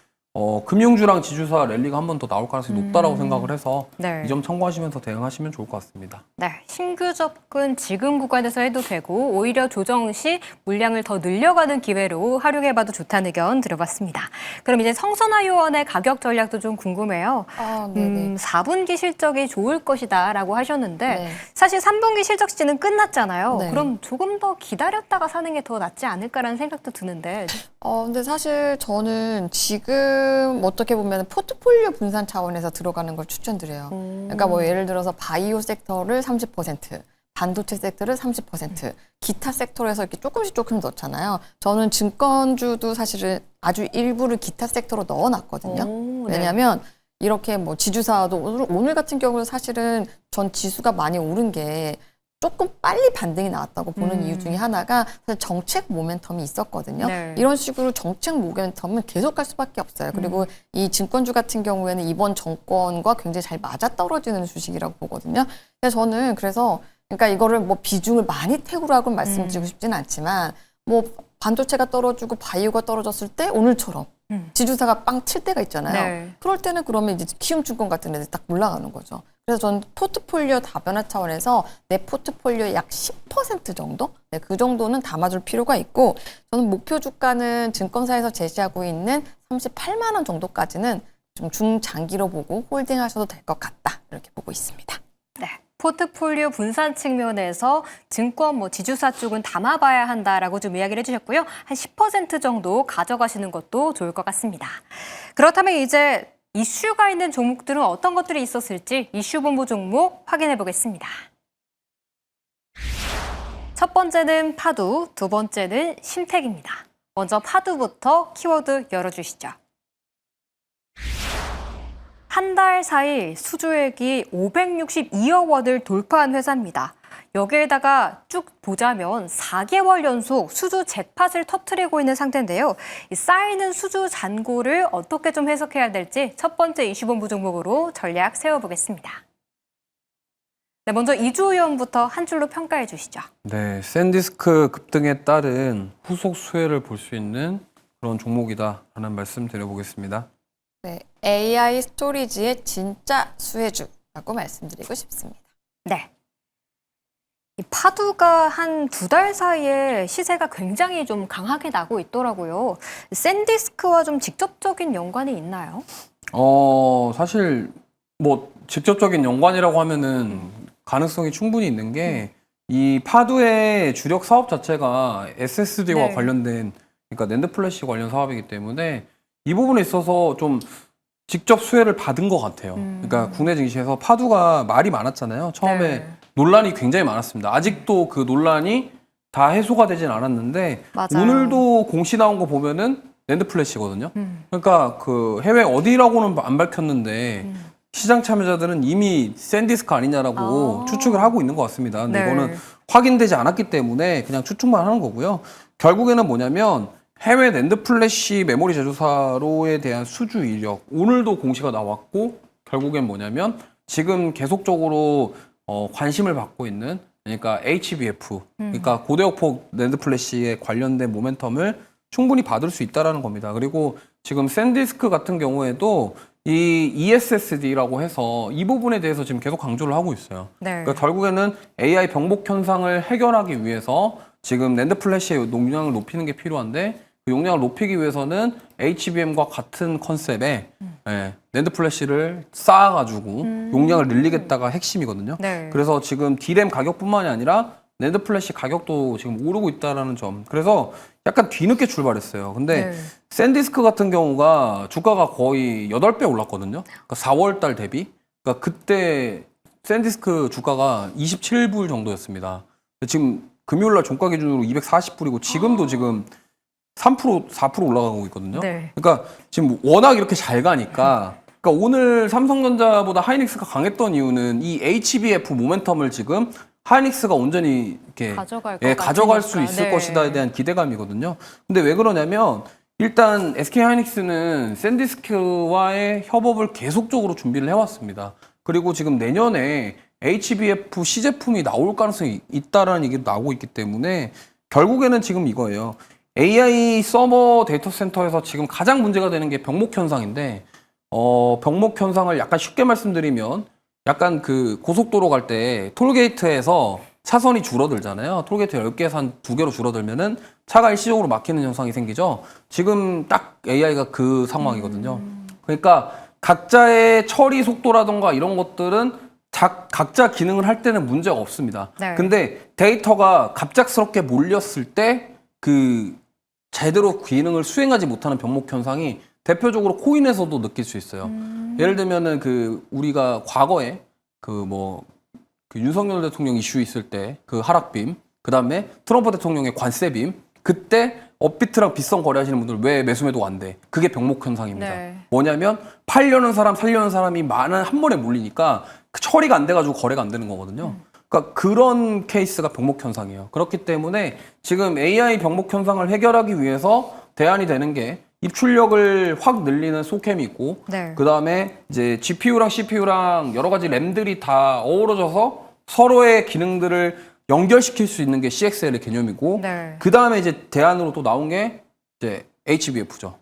금융주랑 지주사 랠리가 한 번 더 나올 가능성이 높다라고 생각을 해서 네. 이 점 참고하시면서 대응하시면 좋을 것 같습니다. 네, 신규 접근 지금 구간에서 해도 되고 오히려 조정 시 물량을 더 늘려가는 기회로 활용해봐도 좋다는 의견 들어봤습니다. 그럼 이제 성선화 요원의 가격 전략도 좀 궁금해요. 네네. 4분기 실적이 좋을 것이다라고 하셨는데 네. 사실 3분기 실적 시즌은 끝났잖아요. 네. 그럼 조금 더 기다렸다가 사는 게 더 낫지 않을까라는 생각도 드는데. 근데 사실 저는 지금 어떻게 보면 포트폴리오 분산 차원에서 들어가는 걸 추천드려요. 그러니까 뭐 예를 들어서 바이오 섹터를 30%, 반도체 섹터를 30%, 기타 섹터에서 이렇게 조금 넣잖아요. 저는 증권주도 사실은 아주 일부를 기타 섹터로 넣어놨거든요. 오, 네. 왜냐하면 이렇게 뭐 지주사도 오늘 같은 경우는 사실은 전 지수가 많이 오른 게 조금 빨리 반등이 나왔다고 보는 이유 중에 하나가 사실 정책 모멘텀이 있었거든요. 네. 이런 식으로 정책 모멘텀은 계속 갈 수밖에 없어요. 그리고 이 증권주 같은 경우에는 이번 정권과 굉장히 잘 맞아떨어지는 주식이라고 보거든요. 그래서 그러니까 이거를 뭐 비중을 많이 태우라고 말씀드리고 싶지는 않지만 뭐 반도체가 떨어지고 바이오가 떨어졌을 때 오늘처럼 지주사가 빵 칠 때가 있잖아요. 네. 그럴 때는 그러면 이제 키움증권 같은 애들 딱 올라가는 거죠. 그래서 저는 포트폴리오 다변화 차원에서 내 포트폴리오의 약 10% 정도? 네, 그 정도는 담아줄 필요가 있고 저는 목표 주가는 증권사에서 제시하고 있는 38만 원 정도까지는 좀 중장기로 보고 홀딩하셔도 될 것 같다. 이렇게 보고 있습니다. 네. 포트폴리오 분산 측면에서 증권 지주사 쪽은 담아봐야 한다라고 좀 이야기를 해주셨고요. 한 10% 정도 가져가시는 것도 좋을 것 같습니다. 그렇다면 이제 이슈가 있는 종목들은 어떤 것들이 있었을지 이슈본부 종목 확인해 보겠습니다. 첫 번째는 파두, 두 번째는 신택입니다. 먼저 파두부터 키워드 열어주시죠. 한 달 사이 수주액이 562억 원을 돌파한 회사입니다. 여기에다가 쭉 보자면 4개월 연속 수주 잭팟을 터뜨리고 있는 상태인데요. 이 쌓이는 수주 잔고를 어떻게 좀 해석해야 될지 첫 번째 이슈본부 종목으로 전략 세워보겠습니다. 네, 먼저 이주호 의원부터 한 줄로 평가해 주시죠. 네, 샌디스크 급등에 따른 후속 수혜를 볼 수 있는 그런 종목이다라는 말씀 드려보겠습니다. 네, AI 스토리지의 진짜 수혜주라고 말씀드리고 싶습니다. 네. 이 파두가 한 2달 사이에 시세가 굉장히 좀 강하게 나고 있더라고요. 샌디스크와 좀 직접적인 연관이 있나요? 사실 뭐 직접적인 연관이라고 하면은 가능성이 충분히 있는 게 이 파두의 주력 사업 자체가 SSD와 네. 관련된 그러니까 낸드 플래시 관련 사업이기 때문에 이 부분에 있어서 좀 직접 수혜를 받은 것 같아요. 그러니까 국내 증시에서 파두가 말이 많았잖아요. 처음에 네. 논란이 굉장히 많았습니다. 아직도 그 논란이 다 해소가 되진 않았는데 맞아요. 오늘도 공시 나온 거 보면은 낸드 플래시거든요. 그러니까 그 해외 어디라고는 안 밝혔는데 시장 참여자들은 이미 샌디스크 아니냐라고 아. 추측을 하고 있는 것 같습니다. 근데 네. 이거는 확인되지 않았기 때문에 그냥 추측만 하는 거고요. 결국에는 뭐냐면 해외 낸드 플래시 메모리 제조사로에 대한 수주 이력 오늘도 공시가 나왔고 결국엔 뭐냐면 지금 계속적으로 관심을 받고 있는 그러니까 HBF 그러니까 고대역폭 낸드 플래시에 관련된 모멘텀을 충분히 받을 수 있다라는 겁니다. 그리고 지금 샌디스크 같은 경우에도 이 ESSD라고 해서 이 부분에 대해서 지금 계속 강조를 하고 있어요. 네. 그러니까 결국에는 AI 병목 현상을 해결하기 위해서 지금 낸드 플래시의 용량을 높이는 게 필요한데 그 용량을 높이기 위해서는 HBM과 같은 컨셉의 낸드 플래시를 쌓아가지고 용량을 늘리겠다가 핵심이거든요. 네. 그래서 지금 D램 가격뿐만이 아니라 낸드 플래시 가격도 지금 오르고 있다라는 점. 그래서 약간 뒤늦게 출발했어요. 근데 네. 샌디스크 같은 경우가 주가가 거의 8배 올랐거든요. 그러니까 4월 달 대비. 그러니까 그때 샌디스크 주가가 27불 정도였습니다. 지금 금요일 날 종가 기준으로 240불이고 지금도 지금 3%, 4% 올라가고 있거든요. 네. 그러니까 지금 워낙 이렇게 잘 가니까 그러니까 오늘 삼성전자보다 하이닉스가 강했던 이유는 이 HBF 모멘텀을 지금 하이닉스가 온전히 이렇게 가져갈 것 가져갈 수 같으니까. 있을 네. 것이다에 대한 기대감이거든요. 근데 왜 그러냐면 일단 SK 하이닉스는 샌디스크와의 협업을 계속적으로 준비를 해왔습니다. 그리고 지금 내년에 HBF 시제품이 나올 가능성이 있다라는 얘기도 나오고 있기 때문에 결국에는 지금 이거예요. AI 서버 데이터 센터에서 지금 가장 문제가 되는 게 병목 현상인데 병목 현상을 약간 쉽게 말씀드리면 약간 그 고속도로 갈 때 톨게이트에서 차선이 줄어들잖아요. 톨게이트 10개에서 한 2개로 줄어들면은 차가 일시적으로 막히는 현상이 생기죠. 지금 딱 AI가 그 상황이거든요. 그러니까 각자의 처리 속도라던가 이런 것들은 각자 기능을 할 때는 문제가 없습니다. 네. 근데 데이터가 갑작스럽게 몰렸을 때 그 제대로 기능을 수행하지 못하는 병목 현상이 대표적으로 코인에서도 느낄 수 있어요. 예를 들면은 그 우리가 과거에 그 윤석열 대통령 이슈 있을 때 그 하락빔, 그 다음에 트럼프 대통령의 관세빔, 그때 업비트랑 빗성 거래하시는 분들 왜 매수매도가 안 돼? 그게 병목 현상입니다. 네. 뭐냐면 팔려는 사람, 살려는 사람이 한 번에 몰리니까 그 처리가 안 돼가지고 거래가 안 되는 거거든요. 그러니까 그런 케이스가 병목 현상이에요. 그렇기 때문에 지금 AI 병목 현상을 해결하기 위해서 대안이 되는 게 입출력을 확 늘리는 소캠이 있고 네. 그 다음에 이제 GPU랑 CPU랑 여러 가지 램들이 다 어우러져서 서로의 기능들을 연결시킬 수 있는 게 CXL의 개념이고 네. 그 다음에 이제 대안으로 또 나온 게 이제 HBF죠.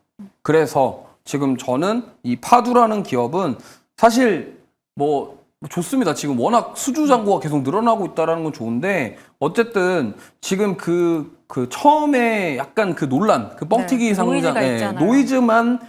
그래서 지금 저는 이 파두라는 기업은 사실 뭐 좋습니다. 지금 워낙 수주 잔고가 계속 늘어나고 있다는 건 좋은데 어쨌든 지금 그 처음에 약간 그 논란, 그 뻥튀기 네, 노이즈가 상장, 있잖아요. 노이즈만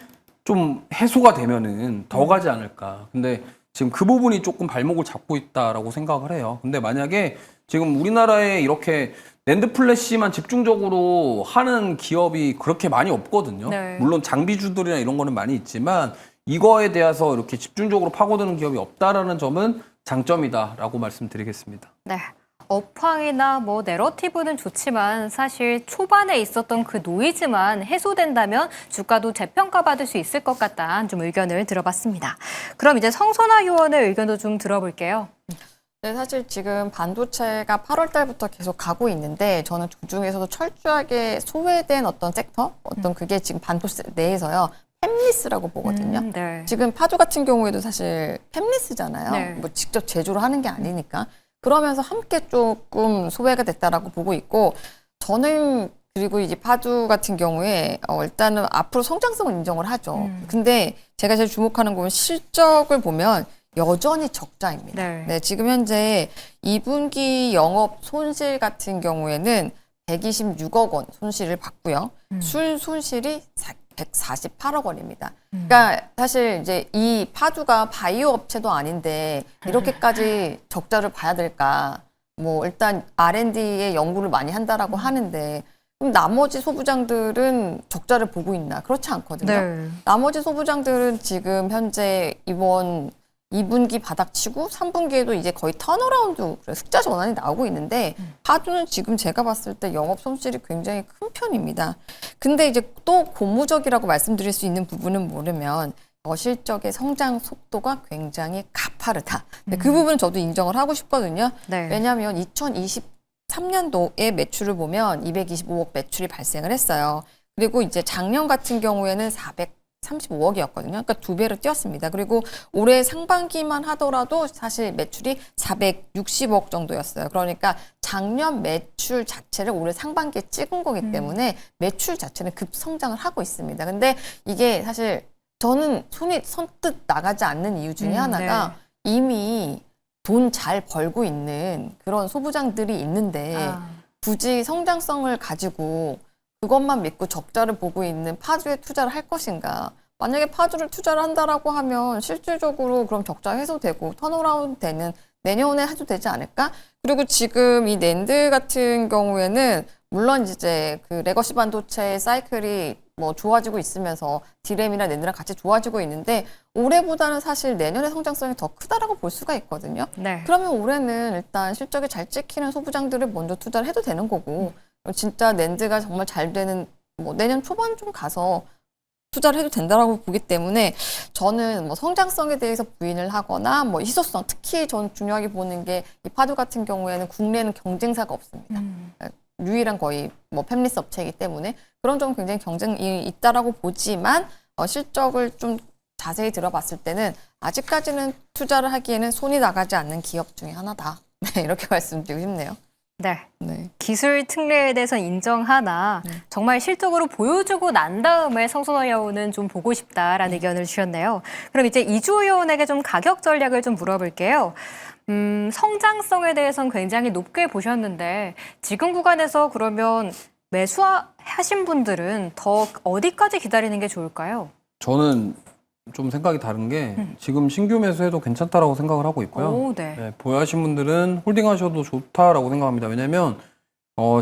좀 해소가 되면은 더 가지 않을까. 근데 지금 그 부분이 조금 발목을 잡고 있다라고 생각을 해요. 근데 만약에 지금 우리나라에 이렇게 낸드 플래시만 집중적으로 하는 기업이 그렇게 많이 없거든요. 네. 물론 장비주들이나 이런 거는 많이 있지만 이거에 대해서 이렇게 집중적으로 파고드는 기업이 없다라는 점은 장점이다라고 말씀드리겠습니다. 네. 업황이나 뭐 내러티브는 좋지만 사실 초반에 있었던 그 노이즈만 해소된다면 주가도 재평가받을 수 있을 것 같다는 좀 의견을 들어봤습니다. 그럼 이제 성선아 의원의 의견도 좀 들어볼게요. 네, 사실 지금 반도체가 8월 달부터 계속 가고 있는데 저는 그중에서도 철저하게 소외된 어떤 섹터, 어떤 그게 지금 반도체 내에서요. 팹리스라고 보거든요. 네. 지금 파주 같은 경우에도 사실 팹리스잖아요. 네. 뭐 직접 제조를 하는 게 아니니까. 그러면서 함께 조금 소외가 됐다라고 보고 있고 저는 그리고 이제 파주 같은 경우에 일단은 앞으로 성장성을 인정을 하죠. 근데 제가 제일 주목하는 건 실적을 보면 여전히 적자입니다. 네. 네, 지금 현재 2분기 영업 손실 같은 경우에는 126억 원 손실을 봤고요. 술 손실이 148억 원입니다. 그러니까 사실 이제 이 파두가 바이오 업체도 아닌데 이렇게까지 적자를 봐야 될까? 뭐 일단 R&D에 연구를 많이 한다라고 하는데 그럼 나머지 소부장들은 적자를 보고 있나? 그렇지 않거든요. 네. 나머지 소부장들은 지금 현재 이번 2분기 바닥치고 3분기에도 이제 거의 턴어라운드 흑자 전환이 나오고 있는데 파두는 지금 제가 봤을 때 영업 손실이 굉장히 큰 편입니다. 근데 이제 또 고무적이라고 말씀드릴 수 있는 부분은 뭐냐면 실적의 성장 속도가 굉장히 가파르다. 근데 그 부분은 저도 인정을 하고 싶거든요. 네. 왜냐하면 2023년도에 매출을 보면 225억 매출이 발생을 했어요. 그리고 이제 작년 같은 경우에는 435억이었거든요. 그러니까 2배로 뛰었습니다. 그리고 올해 상반기만 하더라도 사실 매출이 460억 정도였어요. 그러니까 작년 매출 자체를 올해 상반기에 찍은 거기 때문에 매출 자체는 급성장을 하고 있습니다. 근데 이게 사실 저는 손이 선뜻 나가지 않는 이유 중에 하나가 이미 돈 잘 벌고 있는 그런 소부장들이 있는데 굳이 성장성을 가지고 그것만 믿고 적자를 보고 있는 파주에 투자를 할 것인가. 만약에 파주를 투자를 한다라고 하면 실질적으로 그럼 적자 해소되고 턴어라운드 되는 내년에 해도 되지 않을까? 그리고 지금 이 낸드 같은 경우에는 물론 이제 그 레거시 반도체 사이클이 뭐 좋아지고 있으면서 디램이랑 낸드랑 같이 좋아지고 있는데 올해보다는 사실 내년의 성장성이 더 크다라고 볼 수가 있거든요. 네. 그러면 올해는 일단 실적이 잘 찍히는 소부장들을 먼저 투자를 해도 되는 거고 진짜 낸드가 정말 잘 되는 뭐 내년 초반 좀 가서 투자를 해도 된다라고 보기 때문에 저는 뭐 성장성에 대해서 부인을 하거나 뭐 희소성 특히 전 중요하게 보는 게 이 파두 같은 경우에는 국내에는 경쟁사가 없습니다. 유일한 거의 뭐 팹리스 업체이기 때문에 그런 점 굉장히 경쟁이 있다라고 보지만 실적을 좀 자세히 들어봤을 때는 아직까지는 투자를 하기에는 손이 나가지 않는 기업 중에 하나다. 네, 이렇게 말씀드리고 싶네요. 네. 네. 기술 특례에 대해서 인정하나 정말 실적으로 보여주고 난 다음에 성선화 여우는 좀 보고 싶다라는 의견을 주셨네요. 그럼 이제 이주호 요원에게 좀 가격 전략을 좀 물어볼게요. 성장성에 대해서는 굉장히 높게 보셨는데 지금 구간에서 그러면 매수하신 분들은 더 어디까지 기다리는 게 좋을까요? 저는 좀 생각이 다른 게 지금 신규 매수해도 괜찮다라고 생각을 하고 있고요. 오, 네. 네, 보유하신 분들은 홀딩하셔도 좋다라고 생각합니다. 왜냐하면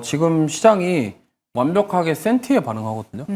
지금 시장이 완벽하게 센티에 반응하거든요.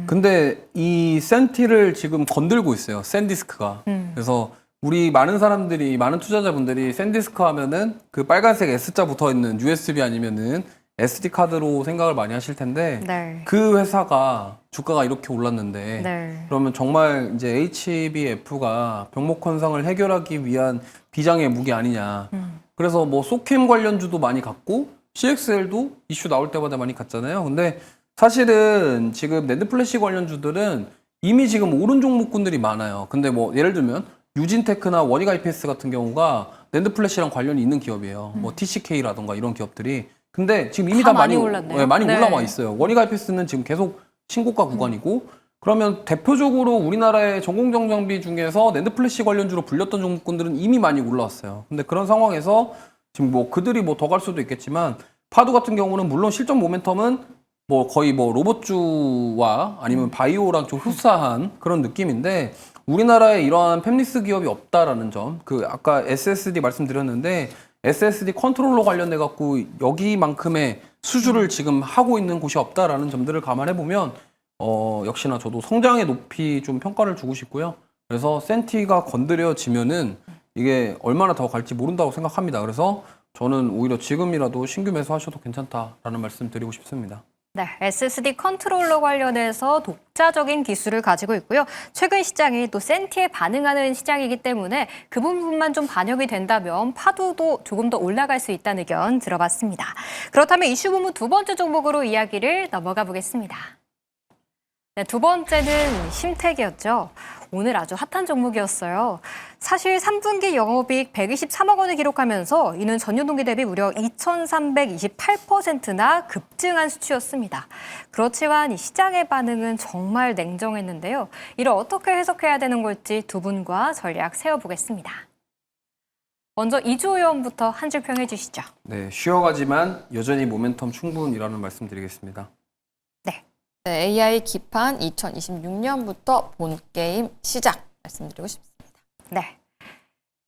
근데 이 센티를 지금 건들고 있어요. 샌디스크가. 그래서 우리 많은 사람들이, 많은 투자자분들이 샌디스크 하면은 그 빨간색 S자 붙어 있는 USB 아니면은 SD 카드로 생각을 많이 하실 텐데 네. 그 회사가 주가가 이렇게 올랐는데 네. 그러면 정말 이제 HBF가 병목 현상을 해결하기 위한 비장의 무기 아니냐. 그래서 뭐 소캠 관련주도 많이 갔고 CXL도 이슈 나올 때마다 많이 갔잖아요. 근데 사실은 지금 낸드플래시 관련주들은 이미 지금 오른 종목군들이 많아요. 근데 뭐 예를 들면 유진테크나 원익 IPS 같은 경우가 낸드플래시랑 관련이 있는 기업이에요. 뭐 TCK라던가 이런 기업들이. 근데 지금 이미 다 다 많이 올랐네요. 많이 네. 올라와 있어요. 원익 IPS는 지금 계속 신고가 구간이고 그러면 대표적으로 우리나라의 전공정 장비 중에서 낸드플래시 관련주로 불렸던 종목군들은 이미 많이 올라왔어요. 근데 그런 상황에서 지금 뭐 그들이 뭐 더 갈 수도 있겠지만 파두 같은 경우는 물론 실적 모멘텀은 뭐 거의 뭐 로봇주와 아니면 바이오랑 좀 흡사한 그런 느낌인데 우리나라에 이러한 팹리스 기업이 없다라는 점, 그 아까 SSD 말씀드렸는데 SSD 컨트롤러 관련돼 갖고 여기만큼의 수주를 지금 하고 있는 곳이 없다라는 점들을 감안해 보면 역시나 저도 성장의 높이 좀 평가를 주고 싶고요. 그래서 센티가 건드려지면은 이게 얼마나 더 갈지 모른다고 생각합니다. 그래서 저는 오히려 지금이라도 신규 매수하셔도 괜찮다라는 말씀 드리고 싶습니다. 네, SSD 컨트롤러 관련해서 독자적인 기술을 가지고 있고요. 최근 시장이 또 센티에 반응하는 시장이기 때문에 그 부분만 좀 반영이 된다면 파도도 조금 더 올라갈 수 있다는 의견 들어봤습니다. 그렇다면 이슈 본문 두 번째 종목으로 이야기를 넘어가 보겠습니다. 네, 두 번째는 심택이었죠. 오늘 아주 핫한 종목이었어요. 사실 3분기 영업이익 123억 원을 기록하면서 이는 전년 동기 대비 무려 2,328%나 급증한 수치였습니다. 그렇지만 이 시장의 반응은 정말 냉정했는데요. 이를 어떻게 해석해야 되는 걸지 두 분과 전략 세워보겠습니다. 먼저 이주호 의원부터 한 줄 평해 주시죠. 네, 쉬어가지만 여전히 모멘텀 충분이라는 말씀 드리겠습니다. 네, AI 기판 2026년부터 본 게임 시작 말씀드리고 싶습니다. 네.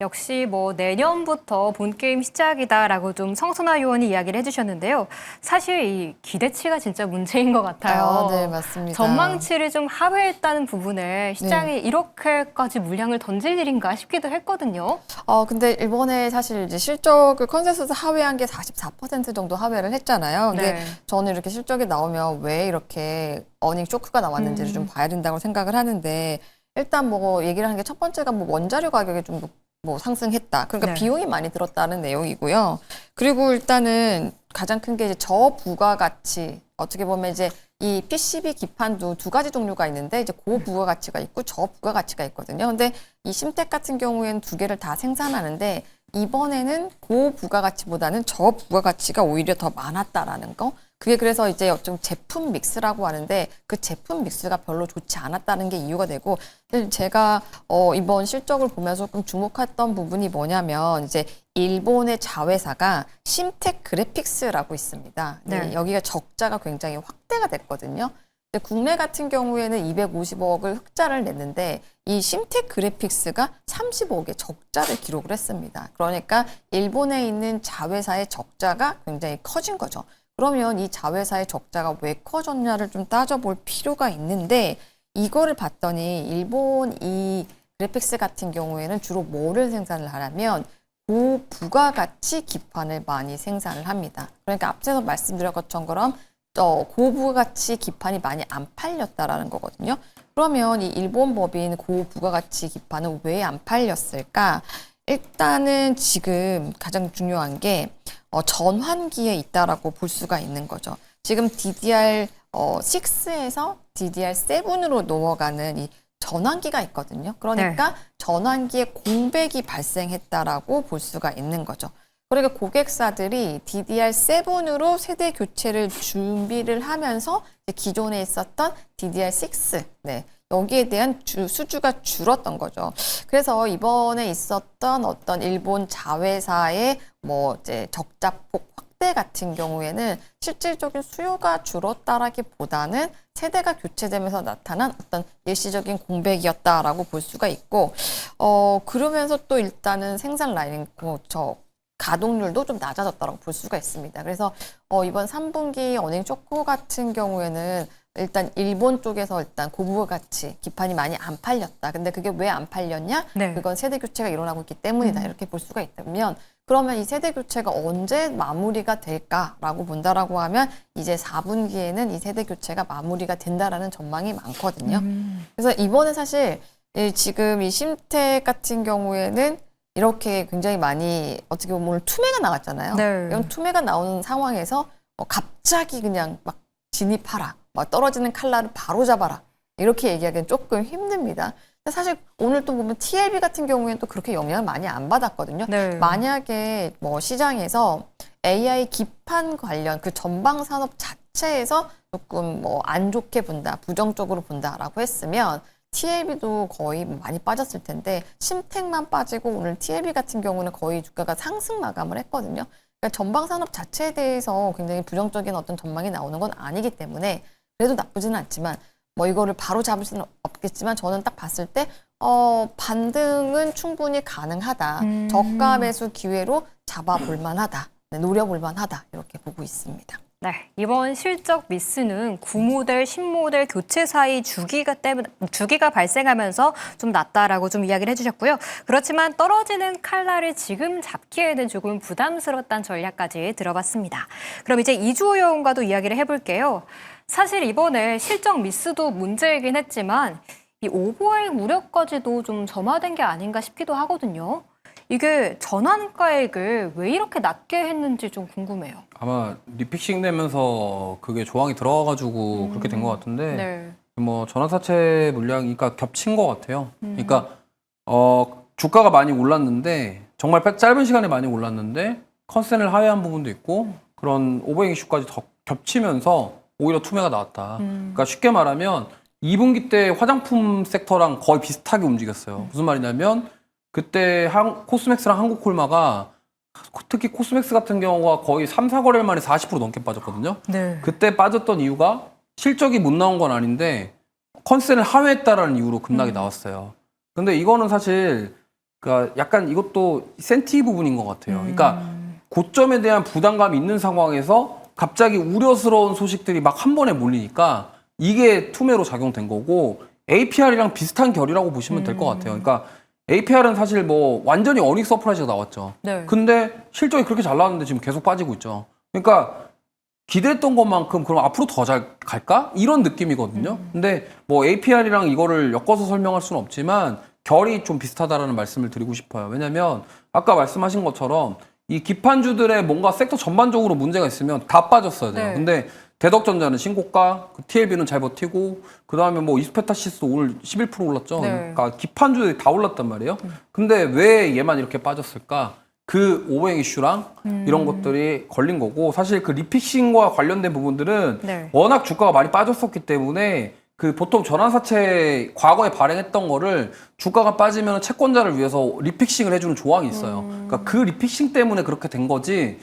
역시 뭐 내년부터 본 게임 시작이다라고 좀 성선화 요원이 이야기를 해주셨는데요. 사실 이 기대치가 진짜 문제인 것 같아요. 네, 맞습니다. 전망치를 좀 하회했다는 부분에 시장이 이렇게까지 물량을 던질 일인가 싶기도 했거든요. 근데 일본에 사실 이제 실적을 컨센서스 하회한 게 44% 정도 하회를 했잖아요. 근데 네. 저는 이렇게 실적이 나오면 왜 이렇게 어닝 쇼크가 나왔는지를 좀 봐야 된다고 생각을 하는데 일단 뭐 얘기를 하는 게 첫 번째가 뭐 원자료 가격이 좀 뭐 상승했다. 그러니까 네. 비용이 많이 들었다는 내용이고요. 그리고 일단은 가장 큰 게 이제 저부가가치. 어떻게 보면 이제 이 PCB 기판도 두 가지 종류가 있는데 이제 고부가가치가 있고 저부가가치가 있거든요. 근데 이 심텍 같은 경우에는 두 개를 다 생산하는데 이번에는 고부가가치보다는 저부가가치가 오히려 더 많았다라는 거. 그게 그래서 이제 좀 제품 믹스라고 하는데 그 제품 믹스가 별로 좋지 않았다는 게 이유가 되고 제가 이번 실적을 보면서 조금 주목했던 부분이 뭐냐면 이제 일본의 자회사가 심텍 그래픽스라고 있습니다. 네. 여기가 적자가 굉장히 확대가 됐거든요. 근데 국내 같은 경우에는 250억을 흑자를 냈는데 이 심텍 그래픽스가 35억의 적자를 기록을 했습니다. 그러니까 일본에 있는 자회사의 적자가 굉장히 커진 거죠. 그러면 이 자회사의 적자가 왜 커졌냐를 좀 따져볼 필요가 있는데 이거를 봤더니 일본 이 그래픽스 같은 경우에는 주로 뭐를 생산을 하냐면 고부가가치 기판을 많이 생산을 합니다. 그러니까 앞서서 말씀드린 것처럼 고부가가치 기판이 많이 안 팔렸다라는 거거든요. 그러면 이 일본 법인 고부가가치 기판은 왜 안 팔렸을까? 일단은 지금 가장 중요한 게 전환기에 있다라고 볼 수가 있는 거죠. 지금 DDR6에서 DDR7으로 넘어가는 이 전환기가 있거든요. 그러니까 전환기에 공백이 발생했다라고 볼 수가 있는 거죠. 그러니까 고객사들이 DDR7으로 세대 교체를 준비를 하면서 기존에 있었던 DDR6, 여기에 대한 수주가 줄었던 거죠. 그래서 이번에 있었던 어떤 일본 자회사의 이제 적자폭 확대 같은 경우에는 실질적인 수요가 줄었다라기보다는 세대가 교체되면서 나타난 어떤 일시적인 공백이었다라고 볼 수가 있고, 그러면서 또 일단은 생산 라인, 가동률도 좀 낮아졌다고 볼 수가 있습니다. 그래서 이번 3분기 어닝 쇼크 같은 경우에는 일단 일본 쪽에서 일단 고부가가치 기판이 많이 안 팔렸다. 근데 그게 왜 안 팔렸냐? 네. 그건 세대 교체가 일어나고 있기 때문이다. 이렇게 볼 수가 있다면 그러면 이 세대 교체가 언제 마무리가 될까라고 본다라고 하면 이제 4분기에는 이 세대 교체가 마무리가 된다라는 전망이 많거든요. 그래서 이번에 사실 지금 이 심텍 같은 경우에는 이렇게 굉장히 많이 어떻게 보면 오늘 투매가 나왔잖아요. 네. 이런 투매가 나오는 상황에서 갑자기 그냥 막 진입하라. 막 떨어지는 칼날을 바로 잡아라. 이렇게 얘기하기는 조금 힘듭니다. 근데 사실 오늘 또 보면 TLB 같은 경우에는 또 그렇게 영향을 많이 안 받았거든요. 네. 만약에 시장에서 AI 기판 관련 그 전방 산업 자체에서 조금 안 좋게 본다, 부정적으로 본다라고 했으면 TLB도 거의 많이 빠졌을 텐데 심텍만 빠지고 오늘 TLB 같은 경우는 거의 주가가 상승 마감을 했거든요. 그러니까 전방 산업 자체에 대해서 굉장히 부정적인 어떤 전망이 나오는 건 아니기 때문에 그래도 나쁘지는 않지만 이거를 바로 잡을 수는 없겠지만 저는 딱 봤을 때 반등은 충분히 가능하다. 저가 매수 기회로 잡아볼 만하다. 노려볼 만하다. 이렇게 보고 있습니다. 네, 이번 실적 미스는 9모델, 10모델 교체 사이 주기가 발생하면서 좀 낮다라고 좀 이야기를 해주셨고요. 그렇지만 떨어지는 칼날을 지금 잡기에는 조금 부담스럽다는 전략까지 들어봤습니다. 그럼 이제 이주호 의원과도 이야기를 해볼게요. 사실 이번에 실적 미스도 문제이긴 했지만 이 오버할 우려까지도 좀 점화된 게 아닌가 싶기도 하거든요. 이게 전환가액을 왜 이렇게 낮게 했는지 좀 궁금해요. 아마 리픽싱 되면서 그게 조항이 들어가가지고 그렇게 된 것 같은데 네. 뭐 전환사채 물량이 그러니까 겹친 것 같아요. 그러니까 주가가 많이 올랐는데 정말 짧은 시간에 많이 올랐는데 컨센을 하회한 부분도 있고 그런 오버행 이슈까지 더 겹치면서 오히려 투매가 나왔다. 그러니까 쉽게 말하면 2분기 때 화장품 섹터랑 거의 비슷하게 움직였어요. 무슨 말이냐면 그때 코스맥스랑 한국콜마가 특히 코스맥스 같은 경우가 거의 3, 4거래일 만에 40% 넘게 빠졌거든요. 네. 그때 빠졌던 이유가 실적이 못 나온 건 아닌데 컨센을 하회했다라는 이유로 급락이 나왔어요. 근데 이거는 사실 그러니까 약간 이것도 센티 부분인 것 같아요. 그러니까 고점에 대한 부담감이 있는 상황에서 갑자기 우려스러운 소식들이 막 한 번에 몰리니까 이게 투매로 작용된 거고 APR이랑 비슷한 결이라고 보시면 될 것 같아요. 그러니까 APR은 사실 뭐 완전히 어닝 서프라이즈가 나왔죠. 네. 근데 실적이 그렇게 잘 나왔는데 지금 계속 빠지고 있죠. 그러니까 기대했던 것만큼 그럼 앞으로 더 잘 갈까? 이런 느낌이거든요. 근데 뭐 APR이랑 이거를 엮어서 설명할 수는 없지만 결이 좀 비슷하다라는 말씀을 드리고 싶어요. 왜냐면 아까 말씀하신 것처럼 이 기판주들의 뭔가 섹터 전반적으로 문제가 있으면 다 빠졌어야 돼요. 네. 근데 대덕전자는 신고가, TLB는 잘 버티고 그 다음에 뭐 이스페타시스 오늘 11% 올랐죠. 네. 그러니까 기판주들이 다 올랐단 말이에요. 근데 왜 얘만 이렇게 빠졌을까? 그 오버행 이슈랑 이런 것들이 걸린 거고 사실 그 리픽싱과 관련된 부분들은 네. 워낙 주가가 많이 빠졌었기 때문에 그 보통 전환사채 과거에 발행했던 거를 주가가 빠지면 채권자를 위해서 리픽싱을 해주는 조항이 있어요. 그러니까 그 리픽싱 때문에 그렇게 된 거지.